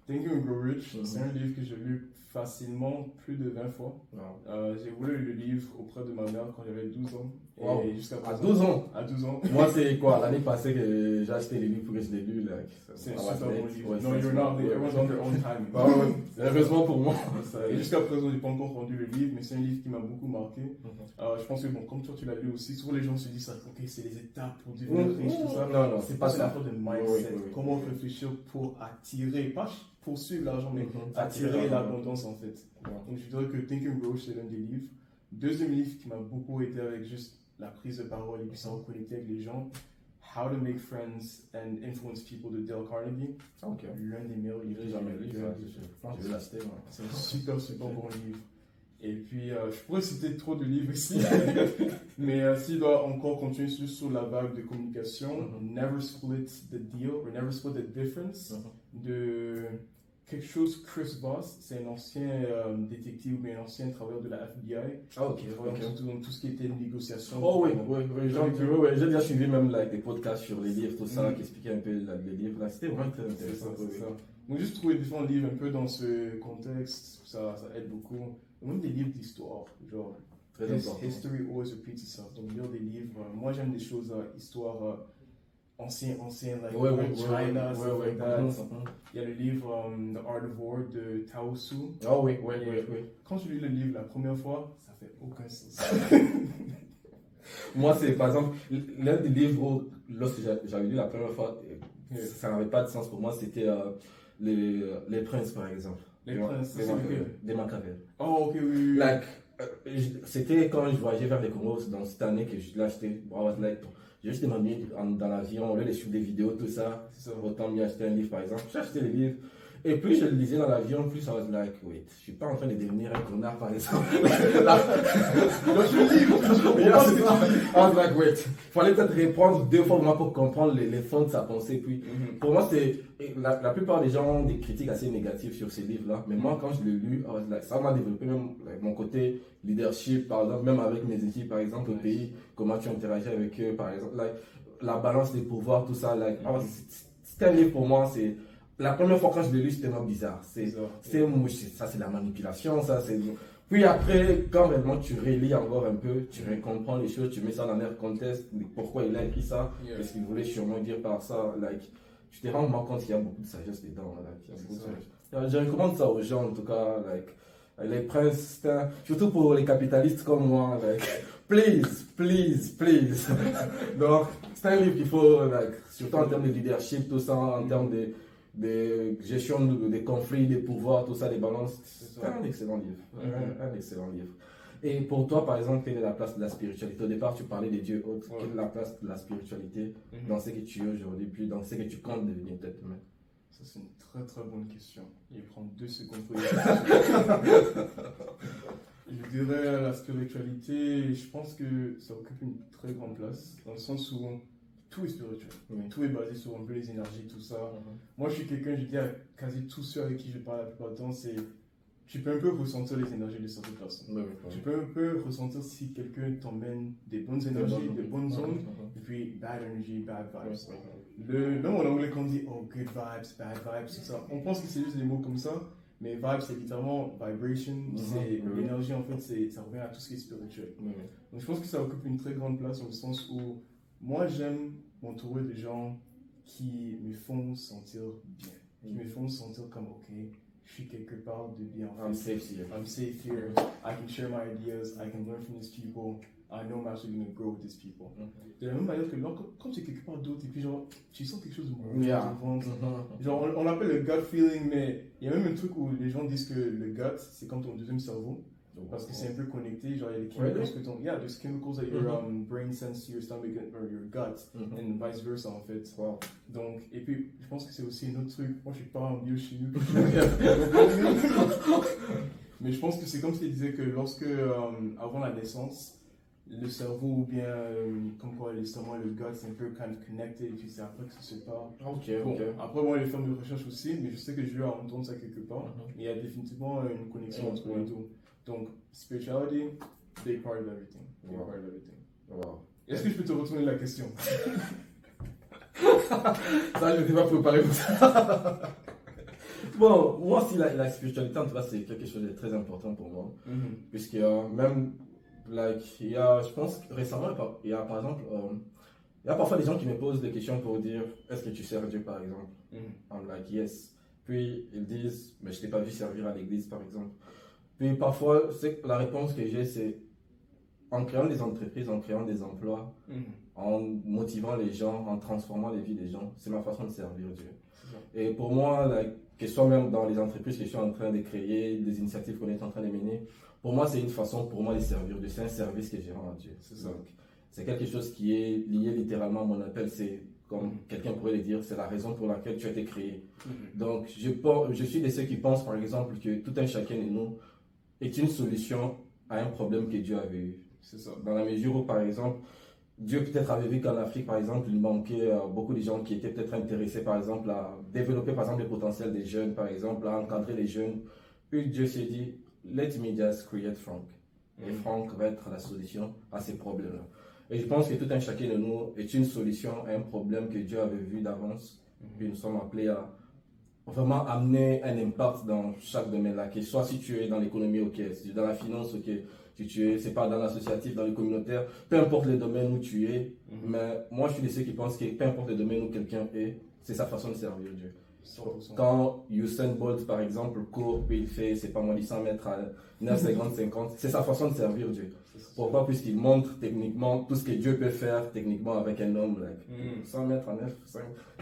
Think and Grow Rich, c'est un livre que j'ai lu facilement plus de 20 fois. J'ai voulu le livre auprès de ma mère quand j'avais 12 ans. Et jusqu'à à 12 ans? À 12 ans. Moi, c'est quoi? L'année passée que j'ai acheté les livres pour que je les lus. C'est un super bon livre. No, you're not. Everyone's on their own time. Heureusement pour moi. Et jusqu'à présent, je n'ai pas encore rendu le livre, mais c'est un livre qui m'a beaucoup marqué. Je pense que, bon, comme toi, tu l'as lu aussi, souvent les gens se disent, ok, c'est les étapes pour devenir riche, tout ça. Non, c'est pas ça. C'est de mindset. Comment réfléchir pour attirer, pas poursuivre l'argent, mais attirer l'abondance en fait. Donc je dirais que Think and Grow, c'est l'un des livres. Deuxième livre qui m'a beaucoup aidé avec juste la prise de parole et puis se reconnecter avec les gens, How to Make Friends and Influence People de Dale Carnegie. L'un des meilleurs livres que j'ai jamais lu. Je vais l'acheter. C'est un super bon livre. Et puis, je pourrais citer trop de livres ici, mais s'il doit encore continuer sur la vague de communication, Never Split the Deal, or Never Split the Difference, de quelque chose, Chris Voss, c'est un ancien détective, mais un ancien travailleur de la FBI. Dans tout ce qui était négociation. J'ai déjà suivi même des podcasts sur les livres, tout ça, qui expliquaient un peu les livres. Là, c'était vraiment très intéressant. C'est ça. Donc, juste trouver différents livres un peu dans ce contexte, ça aide beaucoup. Même des livres d'histoire, genre Très important. History always repeats itself. Donc, lire des livres. Moi, j'aime des choses, histoire ancienne, like China, stuff like that. Il y a le livre The Art of War de Tao Su. Ah oui. Quand je lis le livre la première fois, ça fait aucun sens. Moi, c'est par exemple, l'un des livres où, lorsque j'avais lu la première fois, ça n'avait pas de sens pour moi, c'était les Princes, par exemple. Les Princes, des Machiavel. Oh, ok, oui. Like, c'était quand je voyageais vers les Comores dans cette année que je l'ai acheté. J'ai juste demandé dans l'avion, au lieu de suivre des vidéos, tout ça, autant mieux acheter un livre, par exemple. J'ai acheté les livres. Et plus je le lisais dans l'avion, plus I was like, wait, je suis pas en train de devenir un connard, par exemple. Dans le livre, I was like, wait, il fallait peut-être répondre 2 fois moi pour comprendre les fonds de sa pensée. Puis, pour moi, c'est la plupart des gens ont des critiques assez négatives sur ces livres-là. Mais moi, quand je l'ai lu, I was like, ça m'a développé même mon côté leadership, par exemple, même avec mes équipes, par exemple, au pays, comment tu interagis avec eux, par exemple, la balance des pouvoirs, tout ça. C'était un livre pour moi, c'est. La première fois quand je l'ai lu, c'était vraiment bizarre. Ça, c'est la manipulation, ça, c'est. Puis après, quand vraiment tu relis encore un peu, tu comprends les choses, tu mets ça dans leur contexte, pourquoi il a écrit ça, qu'est-ce qu'il voulait sûrement dire par ça, tu te rends compte qu'il y a beaucoup de sagesse dedans. Je recommande ça aux gens, en tout cas, les princes, surtout pour les capitalistes comme moi, please. Donc, c'est un livre qu'il faut, surtout en termes de leadership, tout ça, en termes de gestion des conflits, des pouvoirs, tout ça, des balances. C'est un excellent livre. Un excellent livre. Et pour toi, par exemple, quelle est la place de la spiritualité? Au départ, tu parlais des dieux autres. Quelle est la place de la spiritualité dans ce que tu es aujourd'hui, puis dans ce que tu comptes devenir peut-être demain? Ça, c'est une très très bonne question. Il prend 2 secondes pour y répondre. Je dirais la spiritualité, je pense que ça occupe une très grande place, dans le sens où tout est spirituel. Tout est basé sur un peu les énergies, tout ça. Moi, je suis quelqu'un, je dis à quasi tous ceux avec qui je parle la plupart du temps, c'est tu peux un peu ressentir les énergies de certaines personnes. Tu peux un peu ressentir si quelqu'un t'emmène des bonnes énergies, des bonnes ondes, et puis bad energy, bad vibes. Même en anglais, quand on dit oh, good vibes, bad vibes, tout ça, on pense que c'est juste des mots comme ça, mais vibes, c'est littéralement vibration, c'est l'énergie, en fait, ça revient à tout ce qui est spirituel. Donc, je pense que ça occupe une très grande place dans le sens où moi, j'aime m'entourer de gens qui me font sentir bien, qui me font sentir comme ok, je suis quelque part de bien. I'm safe here. I'm safe here. I can share my ideas. I can learn from these people. I know I'm actually going to grow with these people. De la même manière que quand tu es quelque part d'autre et puis genre, tu sens quelque chose de mauvais dans ton ventre. Genre, on l'appelle le gut feeling, mais il y a même un truc où les gens disent que le gut, c'est comme ton deuxième cerveau. Parce que c'est un peu connecté, genre il y a des chemicals que ton... Yeah, there's chemicals that your brain sends to your stomach or your gut, and vice versa en fait. Wow. Donc, et puis, je pense que c'est aussi un autre truc. Moi, je suis pas en biochimie. Mais je pense que c'est comme si tu disais que lorsque, avant la naissance, le cerveau ou bien, comme quoi l'estomac et le gut, c'est un peu kind of connected, et puis c'est après que ça se sépare. Après, moi, les formes de recherche aussi, mais je sais que je vais entendre ça quelque part. Il y a définitivement une connexion entre les deux. Donc, spirituality, big part of everything. Wow. Est-ce que je peux te retourner la question? Ça, je n'étais pas préparé pour ça. Bon, moi aussi, la spiritualité, en tout cas, c'est quelque chose de très important pour moi. Puisque même, je pense que récemment, il y a par exemple, il y a parfois des gens qui me posent des questions pour dire, est-ce que tu sers Dieu, par exemple? I'm like, yes. Puis ils disent, mais je t'ai pas vu servir à l'église, par exemple. Puis parfois, la réponse que j'ai, c'est en créant des entreprises, en créant des emplois, en motivant les gens, en transformant les vies des gens, c'est ma façon de servir Dieu. Et pour moi, que ce soit même dans les entreprises que je suis en train de créer, des initiatives qu'on est en train de mener, pour moi, c'est une façon pour moi de servir Dieu. C'est un service que je rends à Dieu. C'est quelque chose qui est lié littéralement à mon appel. C'est comme quelqu'un pourrait le dire, c'est la raison pour laquelle tu as été créé. Donc, je suis de ceux qui pensent, par exemple, que tout un chacun de nous est une solution à un problème que Dieu avait eu. C'est ça. Dans la mesure où, par exemple, Dieu peut-être avait vu qu'en Afrique, par exemple, il manquait beaucoup de gens qui étaient peut-être intéressés, par exemple, à développer, par exemple, le potentiel des jeunes, par exemple, à encadrer les jeunes. Puis Dieu s'est dit, let me just create Frank. Et Frank va être la solution à ces problèmes-là. Et je pense que tout un chacun de nous est une solution à un problème que Dieu avait vu d'avance. Puis nous sommes appelés vraiment amener un impact dans chaque domaine là, que soit si tu es dans l'économie, ok, si tu es dans la finance, ok, si tu es, c'est pas dans l'associatif, dans le communautaire, peu importe les domaines où tu es, mais moi je suis de ceux qui pensent que peu importe le domaine où quelqu'un est, c'est sa façon de servir Dieu. 100%. Quand Usain Bolt par exemple court, puis il fait, c'est pas moi, 100 mètres à 9,50, c'est sa façon de servir Dieu. Pourquoi? Puisqu'il montre techniquement tout ce que Dieu peut faire techniquement avec un homme, like, 100 mètres à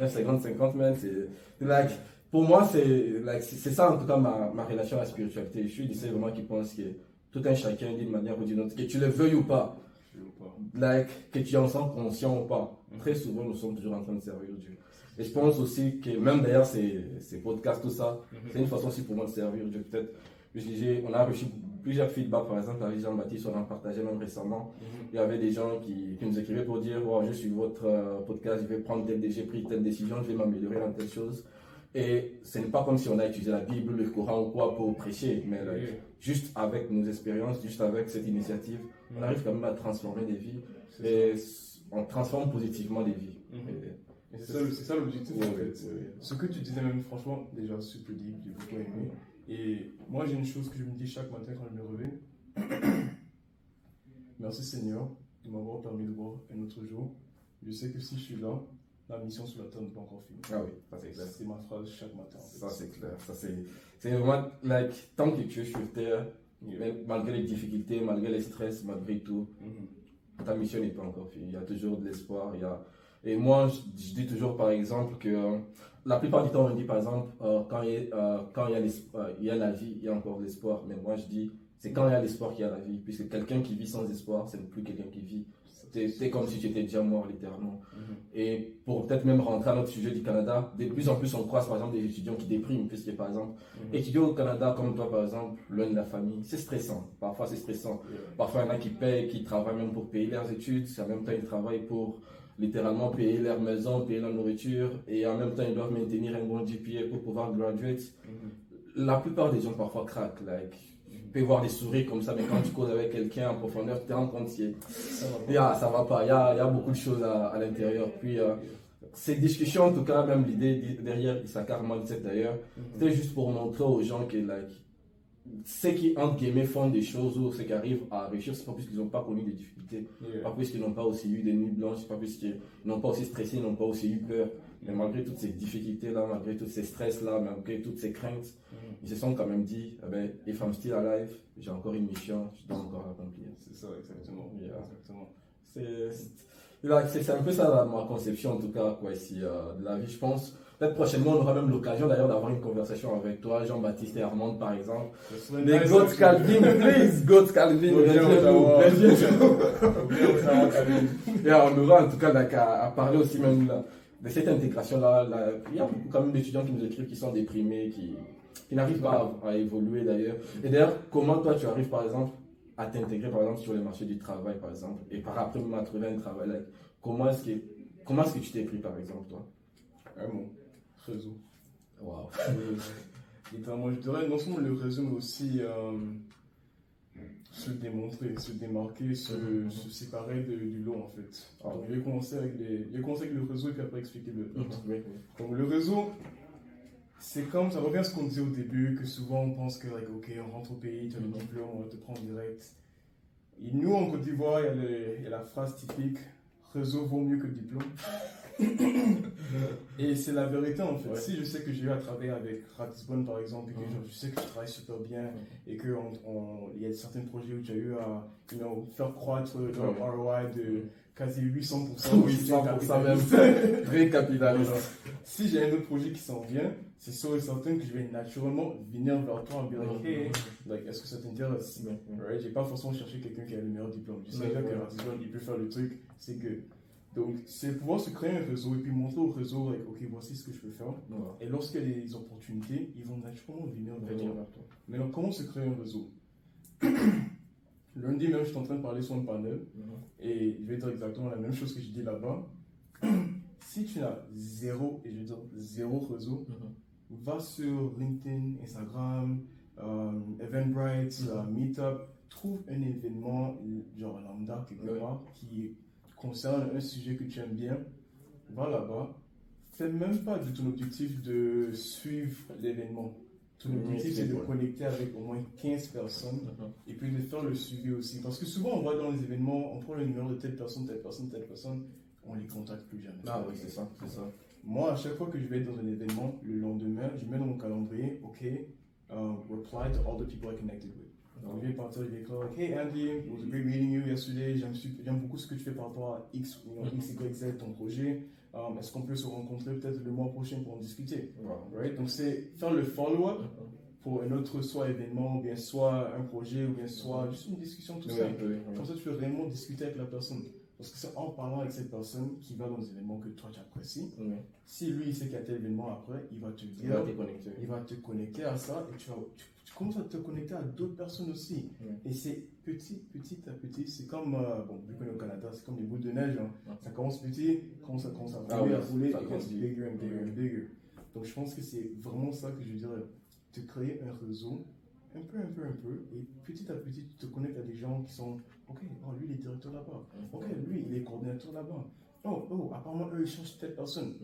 9,50, man, c'est like, pour moi, c'est ça en tout cas ma relation à la spiritualité. Je suis de ceux vraiment qui pensent que tout un chacun d'une manière ou d'une autre, que tu le veuilles ou pas, like, que tu en sens conscient ou pas, très souvent nous sommes toujours en train de servir Dieu. Et je pense aussi que même d'ailleurs ces podcasts, tout ça, c'est une façon aussi pour moi de servir Dieu. Peut-être, on a reçu plusieurs feedbacks, par exemple, avec Jean-Baptiste, on en partageait même récemment. Il y avait des gens qui nous écrivaient pour dire, oh, je suis votre podcast, j'ai pris telle décision, je vais m'améliorer dans telle chose. Et ce n'est pas comme si on a utilisé la Bible, le Coran ou quoi pour prêcher, mais juste avec nos expériences, juste avec cette initiative, on arrive quand même à transformer des vies et on transforme positivement des vies. C'est ça l'objectif en fait. Ce que tu disais même franchement, déjà super deep, j'ai beaucoup aimé. Et moi j'ai une chose que je me dis chaque matin quand je me réveille. Merci Seigneur de m'avoir permis de voir un autre jour. Je sais que si je suis là, la mission sur la terre n'est pas encore finie. Ah oui, ça c'est clair. C'est ma phrase chaque matin. En fait. Ça c'est clair. Ça c'est vraiment, like, tant que tu es sur terre, malgré les difficultés, malgré les stress, malgré tout, ta mission n'est pas encore finie. Il y a toujours de l'espoir. Et moi, je dis toujours par exemple que la plupart du temps, on dit par exemple, quand il y a la vie, il y a encore de l'espoir. Mais moi, je dis, c'est quand il y a l'espoir qu'il y a la vie. Puisque quelqu'un qui vit sans espoir, c'est plus quelqu'un qui vit. C'est comme si tu étais déjà mort, littéralement. Et pour peut-être même rentrer à notre sujet du Canada, de plus en plus, on croise par exemple des étudiants qui dépriment. Puisque par exemple, étudier au Canada comme toi, par exemple, loin de la famille, c'est stressant. Parfois, c'est stressant. Parfois, il y en a qui payent, qui travaillent même pour payer leurs études. En même temps, ils travaillent pour littéralement payer leur maison, payer la nourriture, et en même temps ils doivent maintenir un bon GPA pour pouvoir graduate. La plupart des gens parfois craquent, like, tu peux voir des sourires comme ça, mais quand tu causes avec quelqu'un en profondeur, tu te rends compte que ça va pas, il y a beaucoup de choses à l'intérieur. Puis ces discussions, en tout cas, même l'idée derrière Issachar Mindset d'ailleurs, c'était juste pour montrer aux gens que like, ceux qui, entre guillemets, font des choses ou ceux qui arrivent à réussir, c'est pas parce qu'ils n'ont pas connu des difficultés, pas parce qu'ils n'ont pas aussi eu des nuits blanches, pas parce qu'ils n'ont pas aussi stressé, ils n'ont pas aussi eu peur. Mais malgré toutes ces difficultés-là, malgré tous ces stress-là, malgré toutes ces craintes, ils se sont quand même dit, eh ben, if I'm still alive, j'ai encore une mission, je dois encore l'accomplir. C'est ça, exactement. Exactement. C'est un peu ça ma conception, en tout cas, quoi, ici, de la vie, je pense. Peut-être prochainement, on aura même l'occasion d'ailleurs d'avoir une conversation avec toi, Jean-Baptiste et Armand, par exemple. Les Goats Calvin, please, Goats Calvin, on aura en tout cas à parler aussi même là, de cette intégration-là. Il y a beaucoup quand même d'étudiants qui nous écrivent qui sont déprimés, qui n'arrivent pas à évoluer d'ailleurs. Et d'ailleurs, comment toi tu arrives par exemple à t'intégrer par exemple sur le marché du travail par exemple, et par après même à trouver un travail là, comment est-ce que tu t'es pris par exemple toi? Un mot. Réseau. Waouh. Littéralement, je dirais non seulement le réseau, mais aussi se démontrer, se démarquer, se séparer du lot en fait. Donc, je vais commencer avec le réseau et puis après expliquer le. Donc le réseau, c'est comme, ça revient à ce qu'on disait au début, que souvent on pense que like, ok, on rentre au pays, tu as le diplôme, on va te prendre direct. Et nous en Côte d'Ivoire, il y a la phrase typique, réseau vaut mieux que diplôme. Et c'est la vérité en fait. Si je sais que j'ai eu à travailler avec Ratisbonne par exemple, et que je sais que je travaille super bien, et qu'il y a certains projets où tu as eu à faire croître leur ROI de quasi 800%. 800% même. Très capitaliste. Si j'ai un autre projet qui s'en vient, c'est sûr et certain que je vais naturellement venir vers toi et dire hey, like, est-ce que ça t'intéresse? J'ai pas forcément cherché quelqu'un qui a le meilleur diplôme. Je sais que Ratisbonne il peut faire le truc, c'est que. Donc, c'est pouvoir se créer un réseau et puis montrer au réseau, like, ok, voici ce que je peux faire. Et lorsqu'il y a des opportunités, ils vont naturellement venir vers toi. Maintenant, comment se créer un réseau? Lundi même, je suis en train de parler sur un panel et je vais dire exactement la même chose que je dis là-bas. Si tu n'as zéro, et je veux dire zéro réseau, va sur LinkedIn, Instagram, Eventbrite, Meetup, trouve un événement, genre lambda quelque part, qui concerne un sujet que tu aimes bien, va là-bas, c'est même pas de ton objectif de suivre l'événement. Ton objectif, c'est de connecter avec au moins 15 personnes et puis de faire le suivi aussi. Parce que souvent, on va dans les événements, on prend le numéro de telle personne, on les contacte plus jamais. Ah oui, c'est ça, c'est ça. Moi, à chaque fois que je vais être dans un événement, le lendemain, je mets dans mon calendrier, OK, reply to all the people I connected with. Donc, je vais partir, je vais écrire, hey Andy, it was a great meeting you yesterday. J'aime beaucoup ce que tu fais par rapport à X, X, Y, Z, ton projet. Est-ce qu'on peut se rencontrer peut-être le mois prochain pour en discuter? Right? Donc, c'est faire le follow-up pour un autre soit événement, ou bien soit un projet, ou bien soit juste une discussion, tout ça. Comme ça, tu peux vraiment discuter avec la personne. Parce que c'est en parlant avec cette personne qui va dans des événements que toi tu apprécies. Si lui il sait qu'il y a tel événement après, il va te dire, il va te connecter à ça et tu commences à te connecter à d'autres personnes aussi. Et c'est petit à petit, c'est comme, bon, vu qu'on est au Canada, c'est comme des boules de neige. Hein. Ça commence petit, commence à rouler, et it gets bigger and bigger and bigger. Donc je pense que c'est vraiment ça que je dirais, te créer un réseau. Un peu, et petit à petit, tu te connectes à des gens qui sont, ok, oh, lui, il est directeur là-bas, ok, lui, il est coordinateur là-bas, oh, apparemment, eux, ils cherchent telle personne,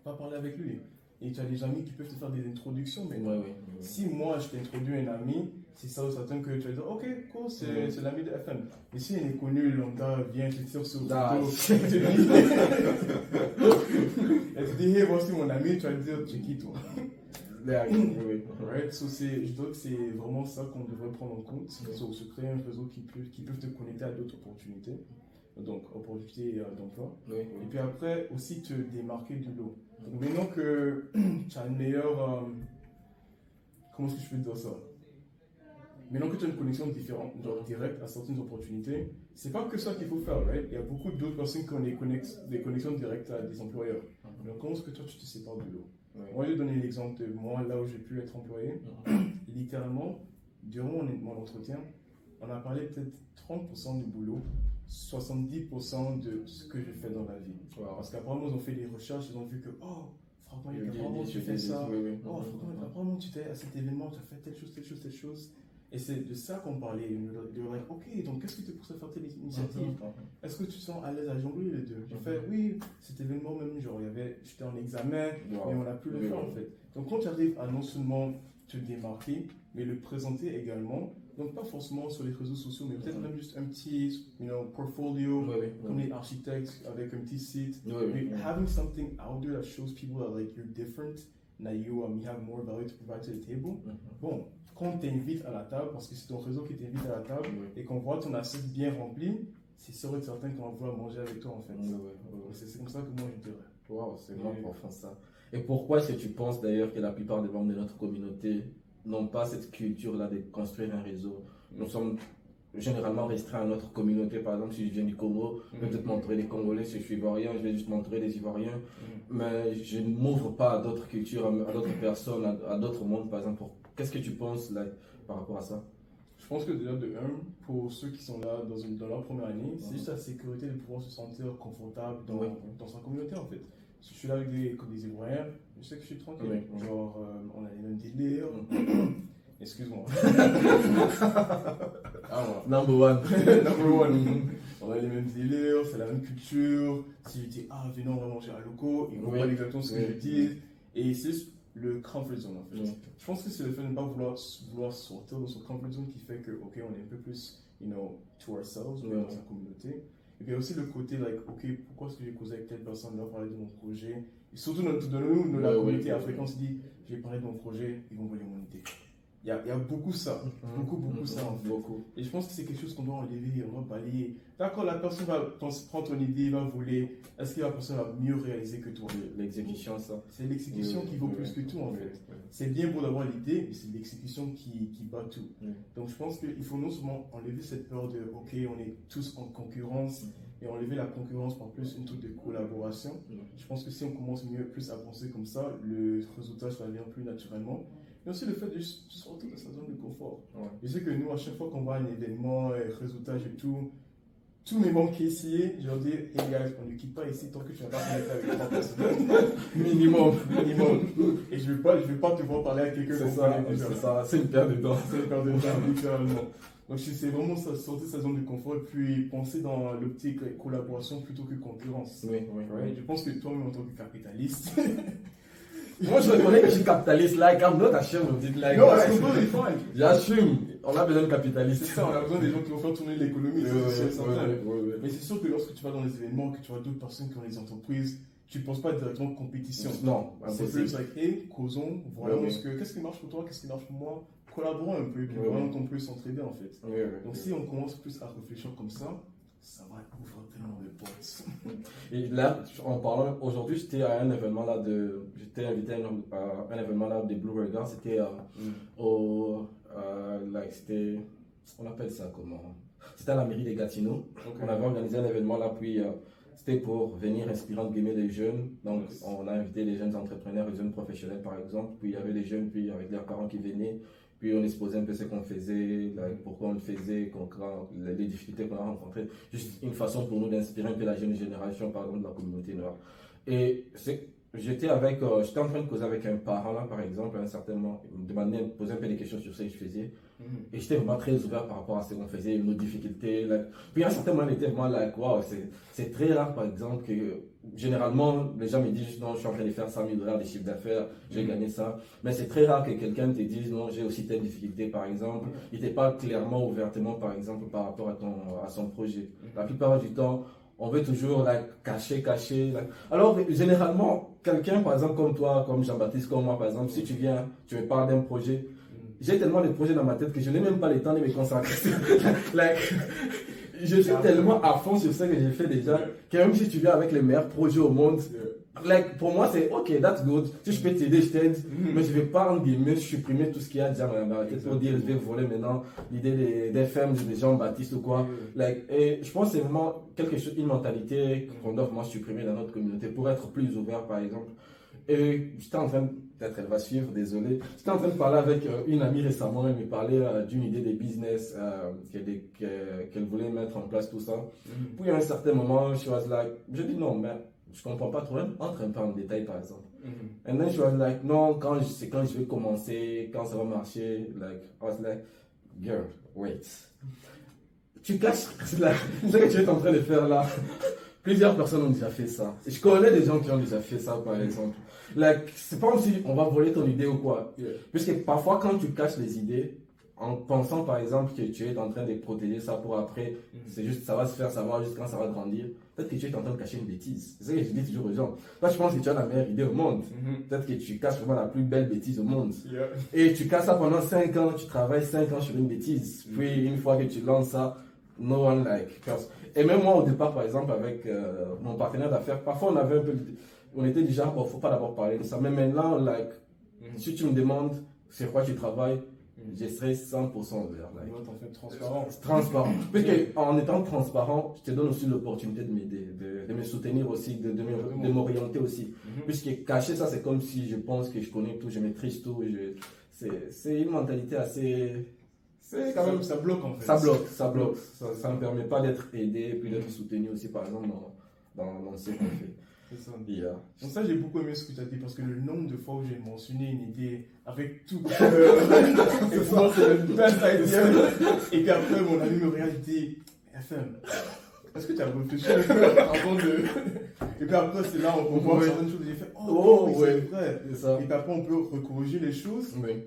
pas parler avec lui. Et tu as des amis qui peuvent te faire des introductions, mais si moi, je t'introduis un ami, c'est ça ou certain que tu vas dire, ok, cool, c'est l'ami de FM. Mais si un inconnu, lambda, vient te tire sur le dos, elle te dit, hey, voici mon ami, tu vas te dire, tu es qui, toi? Right? So je dois que c'est vraiment ça qu'on devrait prendre en compte, se créer un réseau qui peut te connecter à d'autres opportunités, donc opportunités d'emploi. Et puis après aussi te démarquer du lot. Donc maintenant que tu as une meilleure, comment est-ce que je peux dire ça? Maintenant que tu as une connexion différente, genre directe à certaines opportunités, c'est pas que ça qu'il faut faire, right? Il y a beaucoup d'autres personnes qui ont des connexions directes à des employeurs. Donc comment est-ce que toi tu te sépares du lot? Moi, je vais donner l'exemple de moi, là où j'ai pu être employé. Littéralement, durant mon entretien, on a parlé peut-être 30% du boulot, 70% de ce que je fais dans la vie. Parce qu'apparemment, ils ont fait des recherches, ils ont vu que, oh, Franck, apparemment, tu fais ça. Oh, Franck, apparemment, tu t'es à cet événement, tu as fait telle chose. Et c'est de ça qu'on parlait. De like, ok, donc qu'est-ce qui te pousse à faire telle initiative? Est-ce que tu te sens à l'aise à jongler les deux? J'ai fait, oui, cet événement même, genre, j'étais en examen, mais on a pu le faire en fait. Donc quand tu arrives à non seulement te démarquer, mais le présenter également, donc pas forcément sur les réseaux sociaux, mais peut-être même juste un petit portfolio, comme les architectes, avec un petit site. Having something out there that shows people that like you're different, that you have more value to provide to the table. Bon, quand on t'invite à la table, parce que c'est ton réseau qui t'invite à la table, et qu'on voit ton assiette bien remplie, c'est sûr et certain qu'on va vouloir manger avec toi en fait. C'est comme ça que moi je dirais. Waouh, c'est vraiment profond ça. Et pourquoi est-ce que tu penses d'ailleurs que la plupart des membres de notre communauté n'ont pas cette culture-là de construire un réseau? Nous sommes généralement restreints à notre communauté. Par exemple, si je viens du Congo, je vais te montrer les Congolais. Si je suis Ivoirien, je vais juste montrer les Ivoiriens. Mais je ne m'ouvre pas à d'autres cultures, à d'autres personnes, à d'autres mondes, par exemple. Qu'est-ce que tu penses là, par rapport à ça? Je pense que déjà, de un, pour ceux qui sont là dans leur première année, c'est juste la sécurité de pouvoir se sentir confortable dans sa communauté en fait. Si je suis là avec des Ivoiriens, je sais que je suis tranquille. Genre, on a les mêmes délires. Excuse-moi. Number one. On a les mêmes délires, c'est la même culture. Si je dis, venez, on va manger à locaux, ils vont pas exactement ce que je dis. Et c'est le comfort zone en fait. Je pense que c'est le fait de ne pas vouloir sortir de son comfort zone qui fait que, ok, on est un peu plus, to ourselves, dans sa communauté. Et puis aussi le côté, like, ok, pourquoi est-ce que j'ai causé avec telle personne, là, parler de mon projet. Et surtout, de la communauté africaine, on se dit, je vais parler de mon projet, ils vont voler mon idée. Il y a beaucoup ça, beaucoup ça en fait. Et je pense que c'est quelque chose qu'on doit enlever, on doit balayer. D'accord, la personne va prendre ton idée, va voler. Est-ce que la personne va mieux réaliser que toi? L'exécution, ça. C'est l'exécution qui vaut plus que tout en fait. C'est bien beau d'avoir l'idée, mais c'est l'exécution qui bat tout. Donc je pense qu'il faut non seulement enlever cette peur de, ok, on est tous en concurrence, et enlever la concurrence par plus une truc de collaboration. Je pense que si on commence plus à penser comme ça, le résultat ça vient plus naturellement. Mais aussi le fait de sortir de sa zone de confort. Je sais que nous, à chaque fois qu'on voit un événement, résultat et tout, tous mes membres qui essayent, je leur dis, hey guys, on ne quitte pas ici tant que tu n'as pas connecté avec 3 personnes. Minimum. Et je vais pas te voir parler à quelqu'un. C'est ça, c'est une perte de temps. C'est une perte de temps, littéralement. Donc c'est vraiment ça, sortir de sa zone de confort et puis penser dans l'optique collaboration plutôt que concurrence. Oui, oui, Ouais, oui. je pense que toi-même en tant que capitaliste. Moi, je reconnais que je suis capitaliste, like, I'm not ashamed of it, like, Non, guys. c'est pas fine. J'assume, on a besoin de capitalistes. C'est ça, on a besoin des gens qui vont faire tourner l'économie. C'est certain. ouais. Mais c'est sûr que lorsque tu vas dans les événements, que tu vois d'autres personnes qui ont des entreprises, tu ne penses pas directement compétition. Non, C'est impossible. plus like, hey, causons, voyons Oui, oui. qu'est-ce qui marche pour toi, qu'est-ce qui marche pour moi, collaborons un peu, et puis Oui, voyons oui. qu'on peut s'entraider en fait. Oui, oui, Donc oui. si on commence plus à réfléchir comme ça va ouvrir tellement de portes. Et là, en parlant, aujourd'hui, j'étais à un événement là j'étais invité à un événement là de Blue Regard, c'était c'était, on appelle ça comment? C'était à la mairie des Gatineaux. Okay. On avait organisé un événement là, puis c'était pour venir inspirer entre guillemets les jeunes. Donc Yes. on a invité les jeunes entrepreneurs, les jeunes professionnels par exemple. Puis il y avait les jeunes, puis avec leurs parents qui venaient. Puis on exposait un peu ce qu'on faisait, pourquoi on le faisait, les difficultés qu'on a rencontrées. Juste une façon pour nous d'inspirer un peu la jeune génération, par exemple, de la communauté noire. Et j'étais en train de causer avec un parent là, par exemple, à un certain moment, il me demandait, me posait un peu des questions sur ce que je faisais. Et j'étais vraiment très ouvert par rapport à ce qu'on faisait, nos difficultés. Puis à un certain moment, il était vraiment wow, c'est très rare, par exemple, que généralement, les gens me disent non, je suis en train de faire 100 000 $ de chiffre d'affaires, j'ai gagné ça. Mais c'est très rare que quelqu'un te dise non, j'ai aussi telle difficulté, par exemple. Il n'était pas clairement, ouvertement, par exemple, par rapport à son projet. La plupart du temps, on veut toujours cacher. Alors, généralement, quelqu'un, par exemple, comme toi, comme Jean-Baptiste, comme moi, par exemple, si tu viens, tu me parles d'un projet, j'ai tellement de projets dans ma tête que je n'ai même pas le temps de me concentrer. Je suis tellement à fond sur ce que j'ai fait déjà, que même si tu viens avec les meilleurs projets au monde, pour moi c'est ok, that's good. Si je peux t'aider, je t'aide, mais je ne vais pas en guillemets supprimer tout ce qu'il y a déjà dans ma tête pour dire je vais voler maintenant l'idée des femmes, des Jean-Baptiste ou quoi. Et je pense que c'est vraiment quelque chose, une mentalité qu'on doit vraiment supprimer dans notre communauté pour être plus ouvert, par exemple. Et j'étais en train, peut-être elle va suivre, désolé. J'étais en train de parler avec une amie récemment, elle me parlait d'une idée de business qu'elle voulait mettre en place, tout ça. Puis à un certain moment, je dis non, mais je comprends pas trop, entre un peu en détail par exemple. Et then she was like, non, quand je vais commencer, quand ça va marcher, I was like, girl, wait. Tu caches ce que tu es en train de faire là. Plusieurs personnes ont déjà fait ça. Et je connais des gens qui ont déjà fait ça, par exemple. C'est pas comme si on va voler ton idée ou quoi. Puisque parfois, quand tu caches les idées, en pensant par exemple que tu es en train de protéger ça pour après, c'est juste, ça va se faire savoir juste quand ça va grandir. Peut-être que tu es en train de cacher une bêtise. C'est ce que je dis toujours aux gens. Toi, je pense que tu as la meilleure idée au monde. Peut-être que tu caches vraiment la plus belle bêtise au monde. Et tu casses ça pendant 5 ans, tu travailles 5 ans sur une bêtise. Puis, une fois que tu lances ça, no one Et même moi, au départ, par exemple, avec mon partenaire d'affaires, parfois on était du genre, faut pas d'abord parler de ça. Mais maintenant, si tu me demandes sur quoi tu travailles, je serai 100% ouvert. Transparent. Parce qu'en étant transparent, je te donne aussi l'opportunité de m'aider, de me soutenir aussi, de m'orienter aussi. Puisque cacher ça, c'est comme si je pense que je connais tout, je maîtrise tout. C'est une mentalité assez... Quand même, ça bloque en fait. Ça bloque. Ça ne permet pas d'être aidé, puis d'être soutenu aussi, par exemple, dans ce qu'on fait. C'est ça. Yeah. Donc ça, j'ai beaucoup aimé ce que tu as dit parce que le nombre de fois où j'ai mentionné une idée avec tout et pour moi, c'est le best idea. Et qu'après, mon ami me regarde et dit, FM, est-ce que tu as réfléchi un peu avant de... Et puis après, c'est là on voit certaines choses et j'ai fait, oui, c'est vrai. C'est ça. Et puis après, on peut recorriger les choses. Oui.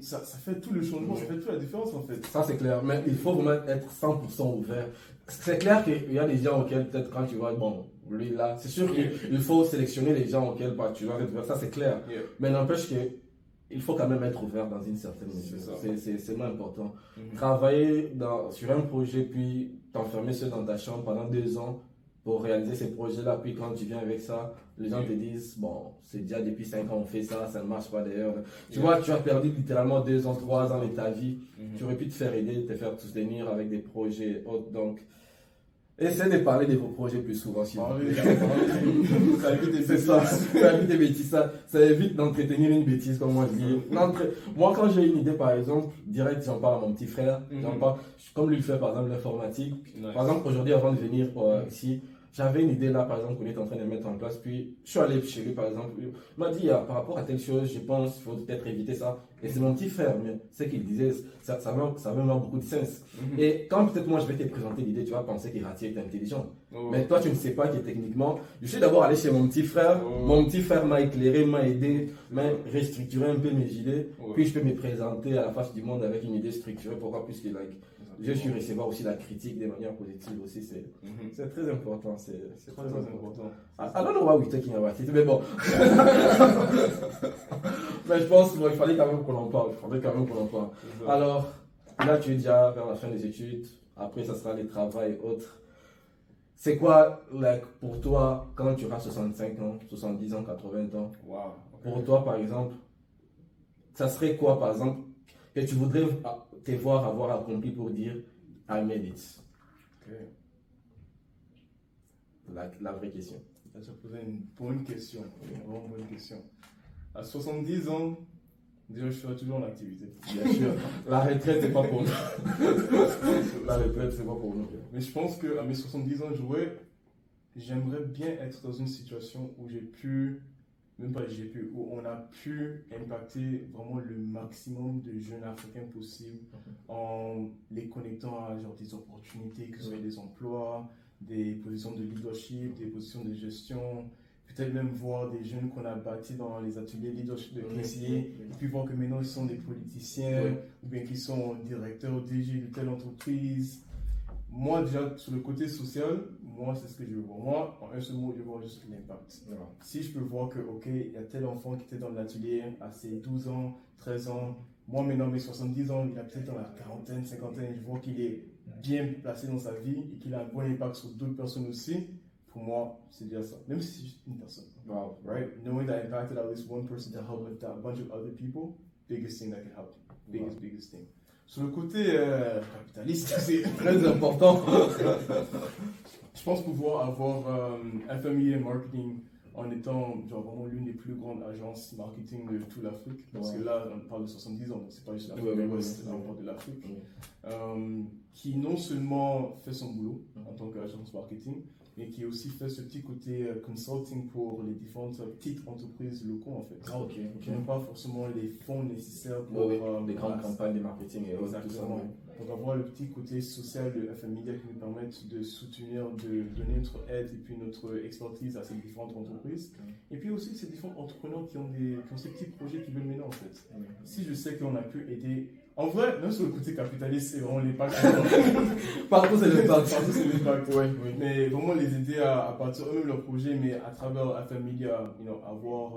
Ça fait tout le changement, ça fait toute la différence en fait. Ça, c'est clair. Mais il faut vraiment être 100% ouvert. C'est clair qu'il y a des gens auxquels, peut-être quand tu vois, bon, lui là, c'est sûr qu'il faut sélectionner les gens auxquels tu vas être ouvert. Ça, c'est clair. Mais n'empêche qu'il faut quand même être ouvert dans une certaine mesure. C'est moins important. Travailler sur un projet, puis t'enfermer seul dans ta chambre pendant 2 ans pour réaliser ces projets-là. Puis quand tu viens avec ça, les gens te disent, bon, c'est déjà depuis 5 ans on fait ça, ça ne marche pas d'ailleurs. Tu vois, tu as perdu littéralement 2 ans, 3 ans de ta vie. Tu aurais pu te faire aider, te faire soutenir avec des projets autres. Donc, essaie de parler de vos projets plus souvent. Ça évite des bêtises. Ça évite des bêtises. Ça évite d'entretenir une bêtise, comme moi je dis. Moi, quand j'ai une idée, par exemple, direct, j'en parle à mon petit frère. J'en parle, comme lui fait, par exemple, l'informatique. Par exemple, aujourd'hui, avant de venir ici, j'avais une idée là, par exemple, qu'on est en train de mettre en place. Puis, je suis allé chez lui, par exemple. Il m'a dit, ah, par rapport à telle chose, je pense qu'il faut peut-être éviter ça. Et c'est mon petit frère, mais c'est qu'il disait, ça va avoir beaucoup de sens. Et quand peut-être moi, je vais te présenter l'idée, tu vas penser qu'Irati est intelligent. Mais toi, tu ne sais pas que techniquement, je suis d'abord allé chez mon petit frère. Mon petit frère m'a éclairé, m'a aidé, m'a restructuré un peu mes idées. Puis, je peux me présenter à la face du monde avec une idée structurée. Pourquoi? Puisque, je suis recevoir aussi la critique de manière positive aussi, c'est très important. C'est très important. I don't know why we're talking about it, mais bon. Mais je pense qu'il fallait quand même qu'on en parle. Alors, là, tu es déjà vers la fin des études. Après, ça sera les travaux et autres. C'est quoi, pour toi, quand tu auras 65 ans, 70 ans, 80 ans? Wow. Pour toi, par exemple, ça serait quoi, par exemple, que tu voudrais te voir avoir accompli pour dire I made it? Okay. La vraie question. Tu as posé une bonne question, une vraiment bonne question. À 70 ans, déjà je serai toujours en activité. Bien sûr, la retraite c'est pas pour nous. La retraite c'est pas pour nous. Mais je pense qu'à mes 70 ans, j'aimerais bien être dans une situation où où on a pu impacter vraiment le maximum de jeunes Africains possible en les connectant à genre, des opportunités, que ce soit des emplois, des positions de leadership, des positions de gestion, peut-être même voir des jeunes qu'on a bâtis dans les ateliers leadership de Caissier, et puis voir que maintenant ils sont des politiciens, ou bien qu'ils sont directeurs ou DG de telle entreprise. Moi, déjà, sur le côté social, moi, c'est ce que je veux voir. Moi, en un seul mot, je vois juste l'impact. Si je peux voir que, ok, il y a tel enfant qui était dans l'atelier à ses 12 ans, 13 ans, moi, maintenant, mes 70 ans, il a peut-être dans la quarantaine, cinquantaine, je vois qu'il est bien placé dans sa vie et qu'il a un bon impact sur d'autres personnes aussi. Pour moi, c'est déjà ça. Même si c'est juste une personne. Wow. Right? Knowing that I impacted at least one person to help with a bunch of other people, biggest thing that can help. Biggest thing. Sur le côté capitaliste, c'est très important. Je pense pouvoir avoir FMEA Marketing en étant genre, vraiment l'une des plus grandes agences marketing de toute l'Afrique. Parce que là, on parle de 70 ans, donc c'est pas juste l'Afrique de l'Ouest, là on parle de l'Afrique. Qui non seulement fait son boulot en tant qu'agence marketing, mais qui aussi fait ce petit côté consulting pour les différentes petites entreprises locaux en fait. Ah, ok. Qui n'ont pas forcément les fonds nécessaires pour des grandes campagnes de marketing et autres. Exactement. Donc avoir le petit côté social de FM Media qui nous permettent de soutenir, de donner notre aide et puis notre expertise à ces différentes entreprises. Et puis aussi ces différents entrepreneurs qui ont ces petits projets qui veulent mener en fait. Si je sais qu'on a pu aider. En vrai, même sur le côté capitaliste, c'est vraiment l'impact. Partout, c'est l'impact. Oui. Mais vraiment les aider à partir eux-mêmes de leur projet, mais à travers FM Media, avoir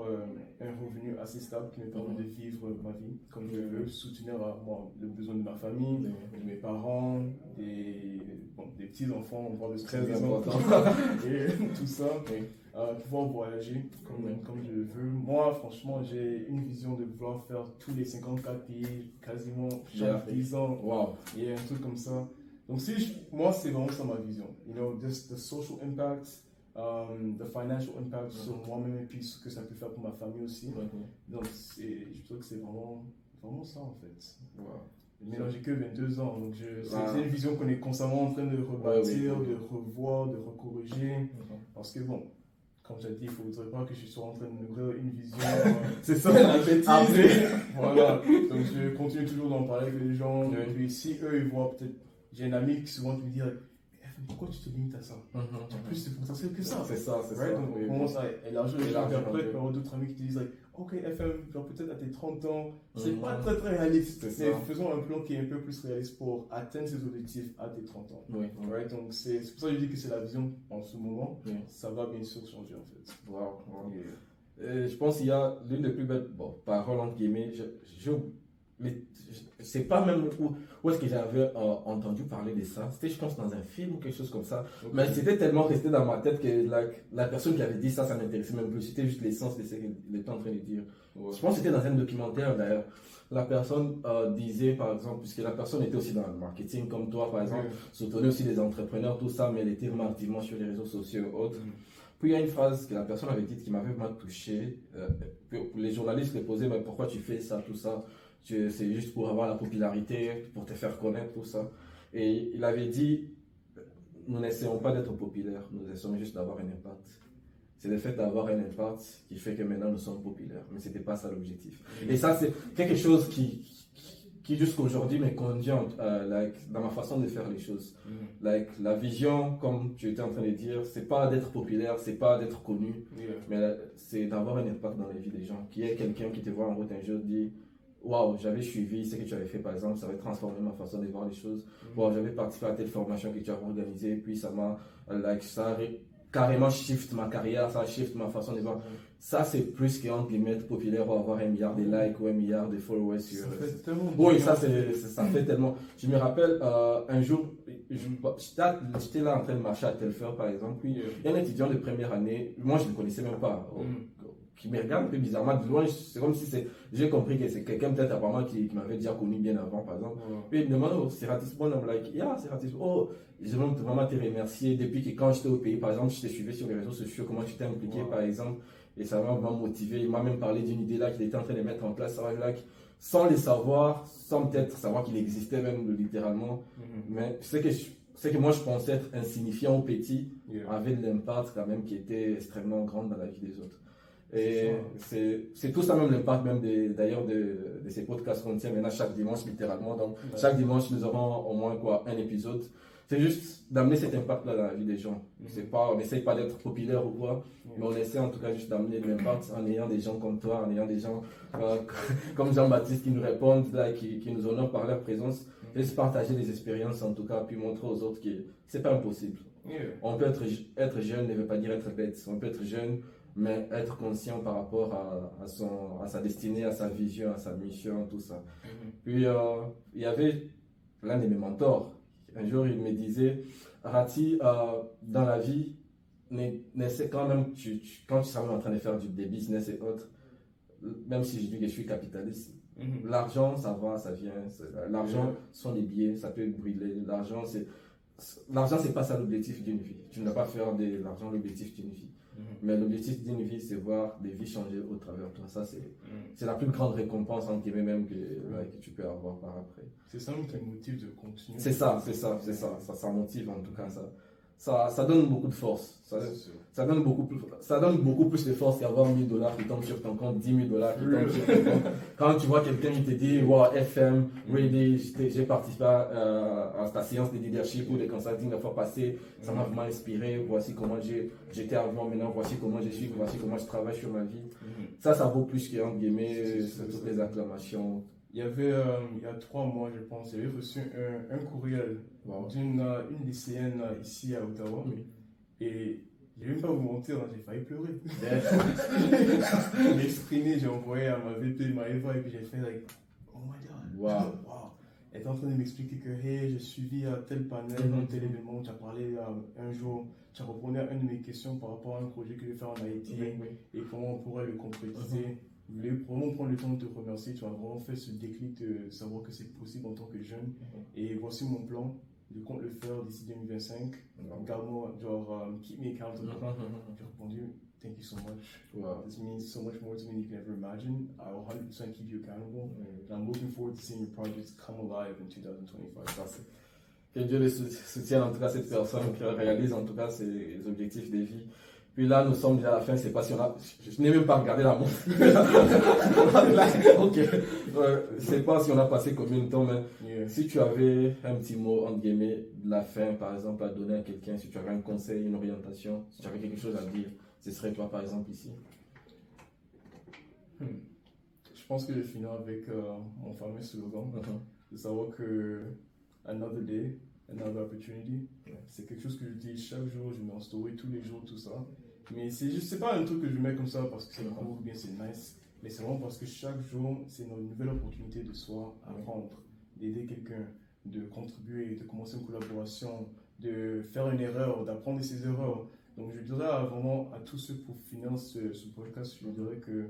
un revenu assez stable qui me permet de vivre ma vie comme je veux, soutenir le besoin de ma famille, de mes parents, des petits-enfants, voire des très important. Et tout ça. Pouvoir voyager comme je veux. Moi, franchement, j'ai une vision de vouloir faire tous les 54 pays quasiment chaque 10 ans. Wow. Et un truc comme ça. Donc, moi, c'est vraiment ça ma vision. The social impact, the financial impact sur moi-même et puis ce que ça peut faire pour ma famille aussi. Donc, je trouve que c'est vraiment ça en fait. Wow. Mais non, j'ai que 22 ans, donc c'est une vision qu'on est constamment en train de rebâtir, de revoir, de recorriger. Parce que bon, comme tu as dit, il ne faudrait pas que je sois en train de nourrir une vision. C'est ça, la bêtise. Voilà, donc je continue toujours d'en parler avec les gens. Et puis si eux, ils voient peut-être. J'ai un ami qui souvent me dit pourquoi tu te limites à ça? Tu as plus de potentiel que ça. C'est ça. Donc on commence à élargir les gens. Et après, tu peux avoir d'autres amis qui te disent ok, FM, genre peut-être à tes 30 ans, c'est pas très très réaliste. Mais faisons un plan qui est un peu plus réaliste pour atteindre ses objectifs à tes 30 ans. Donc c'est pour ça que je dis que c'est la vision en ce moment. Ça va bien sûr changer en fait. Wow. Je pense qu'il y a l'une des plus belles paroles entre guillemets. C'est pas même où est-ce que j'avais entendu parler de ça. C'était, je pense, dans un film ou quelque chose comme ça. Mais c'était tellement resté dans ma tête que la personne qui avait dit ça m'intéressait même plus. C'était juste l'essence de ce qu'il était en train de dire. Je pense que c'était dans un documentaire d'ailleurs. La personne disait, par exemple, puisque la personne était aussi dans le marketing comme toi, par exemple, soutenait aussi des entrepreneurs, tout ça, mais elle était vraiment activement sur les réseaux sociaux et autres. Puis il y a une phrase que la personne avait dite qui m'avait vraiment touché. Les journalistes lui posaient, mais pourquoi tu fais ça, tout ça? C'est juste pour avoir la popularité, pour te faire connaître, tout ça. Et il avait dit, nous n'essayons pas d'être populaires, nous essayons juste d'avoir un impact. C'est le fait d'avoir un impact qui fait que maintenant nous sommes populaires. Mais ce n'était pas ça l'objectif. Et ça, c'est quelque chose qui jusqu'à aujourd'hui me conduit dans ma façon de faire les choses. La vision, comme tu étais en train de dire, c'est pas d'être populaire, c'est pas d'être connu, mais c'est d'avoir un impact dans la vie des gens. Qu'il y ait quelqu'un qui te voit en route un jour dit waouh, j'avais suivi ce que tu avais fait par exemple, ça avait transformé ma façon de voir les choses. Wow, j'avais participé à telle formation que tu as organisée, puis ça m'a carrément shift ma carrière, ça shift ma façon de voir. Ça, c'est plus qu'entre guillemets être populaire ou avoir 1 milliard de likes ou 1 milliard de followers sur. Ça fait tellement. Oui, ça fait tellement. Je me rappelle un jour, j'étais là en train de marcher à Telfer par exemple, puis il y a un étudiant de première année, moi je ne le connaissais même pas. Qui me regarde un peu bizarrement de loin, c'est comme si j'ai compris que c'est quelqu'un peut-être apparemment qui m'avait déjà connu bien avant par exemple. Puis il me demande oh, c'est Ratis Bon, I'm like yeah c'est Ratis. Oh, je veux vraiment te remercier depuis que quand j'étais au pays par exemple, je t'ai suivi sur les réseaux sociaux, comment tu t'es impliqué par exemple, et ça m'a vraiment motivé. Il m'a même parlé d'une idée là qu'il était en train de mettre en place, sans le savoir, sans peut-être savoir qu'il existait même littéralement. Mais c'est que moi je pensais être insignifiant ou petit, avec l'impact quand même qui était extrêmement grand dans la vie des autres. Et c'est tout ça même l'impact même d'ailleurs de ces podcasts qu'on tient maintenant chaque dimanche littéralement. Donc chaque dimanche nous aurons au moins un épisode. C'est juste d'amener cet impact là dans la vie des gens. On n'essaye pas d'être populaire ou quoi, mais on essaie en tout cas juste d'amener de l'impact en ayant des gens comme toi, en ayant des gens comme Jean-Baptiste qui nous répondent, là, qui nous honorent par leur présence. Juste partager des expériences en tout cas, puis montrer aux autres que c'est pas impossible. On peut être jeune ne veut pas dire être bête. On peut être jeune mais être conscient par rapport à sa destinée, à sa vision, à sa mission, tout ça. Puis il y avait l'un de mes mentors. Un jour, il me disait, Rati, dans la vie, quand même, quand tu seras en train de faire des business et autres, même si je dis que je suis capitaliste, l'argent, ça va, ça vient. L'argent sont les billets, ça peut brûler. L'argent, c'est pas ça l'objectif d'une vie. Tu ne dois pas faire de l'argent l'objectif d'une vie. Mais l'objectif d'une vie, c'est voir des vies changer au travers de toi. Ça, c'est la plus grande récompense, entre guillemets, même que tu peux avoir par après. C'est ça qui motive de continuer. C'est ça. Ça motive en tout cas. Ça donne beaucoup de force. Ça donne beaucoup plus de force qu'avoir $1000 qui tombent sur ton compte, $10 000 qui tombent sur ton compte. Quand tu vois quelqu'un qui te dit, wow, FM, really, j'ai participé à ta séance de leadership ou de consulting la fois passée, ça m'a vraiment inspiré. Voici comment j'étais avant, maintenant, voici comment je suis, voici comment je travaille sur ma vie. Ça vaut plus que, entre guillemets, toutes les acclamations. Il y avait, il y a 3 mois, je pense, j'avais reçu un courriel d'une lycéenne ici à Ottawa. Et je n'ai même pas vous mentir, j'ai failli pleurer. J'ai exprimé, j'ai envoyé à ma VP, ma Eva, et puis j'ai fait, oh my god, wow. Elle était en train de m'expliquer que, hey, j'ai suivi à tel panel, tel événement, tu as parlé un jour, tu as répondu à une de mes questions par rapport à un projet que je vais faire en Haïti, et comment on pourrait le concrétiser. Je voulais vraiment prendre le temps de te remercier. Tu as vraiment fait ce déclic de savoir que c'est possible en tant que jeune. Et voici mon plan. Je compte le faire d'ici 2025. Garde-moi, keep me accountable. J'ai répondu, thank you so much. This means so much more to me than you can ever imagine. I will 100% keep you accountable. And I'm looking forward to seeing your projects come alive in 2025. Que Dieu le soutienne en tout cas cette personne qui réalise en tout cas ses objectifs de vie. Puis là, nous sommes déjà à la fin, c'est pas si on a... Je n'ai même pas regardé la montre. Ok. C'est pas si on a passé combien de temps, mais si tu avais un petit mot, entre guillemets, de la fin, par exemple, à donner à quelqu'un, si tu avais un conseil, une orientation, si tu avais quelque chose à dire, ce serait toi, par exemple, ici. Je pense que je vais finir avec mon fameux slogan, de savoir que another day, another opportunity. C'est quelque chose que je dis chaque jour, je mets en story tous les jours, tout ça. Mais c'est pas un truc que je mets comme ça parce que c'est cool ou bien c'est nice, mais c'est vraiment parce que chaque jour, c'est une nouvelle opportunité de soi apprendre, d'aider quelqu'un, de contribuer, de commencer une collaboration, de faire une erreur, d'apprendre de ses erreurs. Donc je dirais vraiment à tous ceux pour finir ce podcast, je dirais que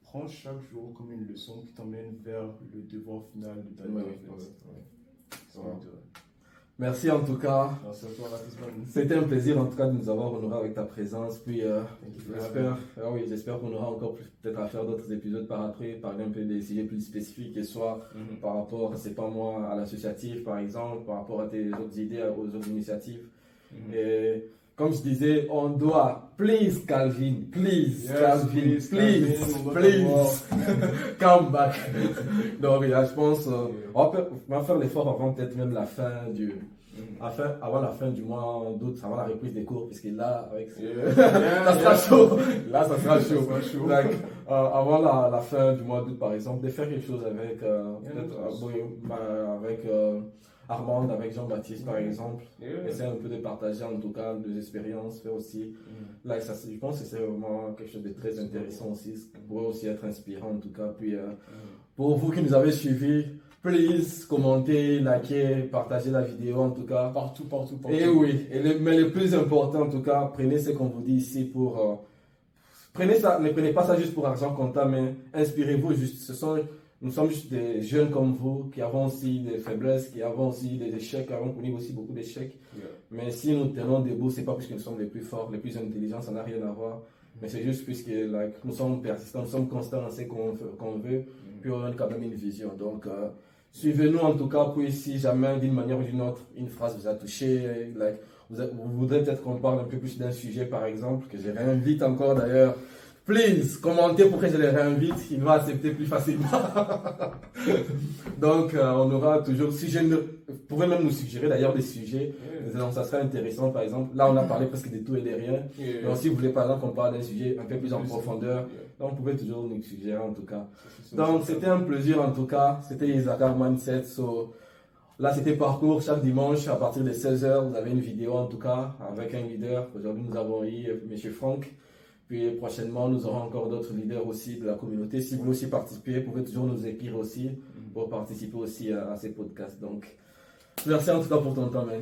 prends chaque jour comme une leçon qui t'emmène vers le devoir final de ta vie. Merci en tout cas. Merci à toi, c'était un plaisir en tout cas de nous avoir honoré avec ta présence. Puis j'espère qu'on aura encore peut-être à faire d'autres épisodes par après, parler un peu des sujets plus spécifiques, et soit par rapport, c'est pas moi, à l'associatif par exemple, par rapport à tes autres idées, aux autres initiatives. Et comme je disais, on doit, please Calvin, please Yes, Calvin, on doit please, come back. Donc là, je pense, on va faire l'effort avant peut-être même la fin du, avant la fin du mois d'août, avant la reprise des cours, puisque là, avec ça sera chaud. Là, ça sera chaud. Donc, avant la fin du mois d'août, par exemple, de faire quelque chose avec, avec Armand, avec Jean-Baptiste, par exemple. Essayer un peu de partager, en tout cas, des expériences, faire aussi. Là, ça, je pense que c'est vraiment quelque chose de très intéressant aussi, ce qui pourrait aussi être inspirant, en tout cas. Puis, pour vous qui nous avez suivis, please, commentez, likez, partagez la vidéo en tout cas. Partout. Et oui, mais le plus important en tout cas, prenez ce qu'on vous dit ici pour... prenez ça, ne prenez pas ça juste pour argent comptable, mais inspirez-vous juste. Nous sommes juste des jeunes comme vous, qui avons aussi des faiblesses, qui avons aussi des échecs, qui avons connu aussi beaucoup d'échecs. Mais si nous tenons debout, c'est pas parce que nous sommes les plus forts, les plus intelligents, ça n'a rien à voir. Mais c'est juste puisque nous sommes persistants, nous sommes constants dans ce qu'on veut, puis on a quand même une vision. Donc, suivez-nous en tout cas, puis si jamais d'une manière ou d'une autre, une phrase vous a touché, vous voudrez peut-être qu'on parle un peu plus d'un sujet par exemple, que je réinvite encore d'ailleurs. Please, commentez pour que je les réinvite, il va accepter plus facilement. Donc, on aura toujours, vous pourrez même nous suggérer d'ailleurs des sujets, donc ça serait intéressant par exemple. Là, on a parlé presque de tout et de rien. Donc, si vous voulez par exemple qu'on parle d'un sujet un peu plus en profondeur, donc vous pouvez toujours nous suggérer en tout cas. Donc, c'était un plaisir en tout cas. C'était Issachar Mindset. Là, c'était parcours chaque dimanche à partir de 16h. Vous avez une vidéo en tout cas avec un leader. Aujourd'hui, nous avons eu M. Franck. Puis prochainement, nous aurons encore d'autres leaders aussi de la communauté. Si vous voulez aussi participer, vous pouvez toujours nous écrire aussi pour participer aussi à ces podcasts. Donc, merci en tout cas pour ton temps, man.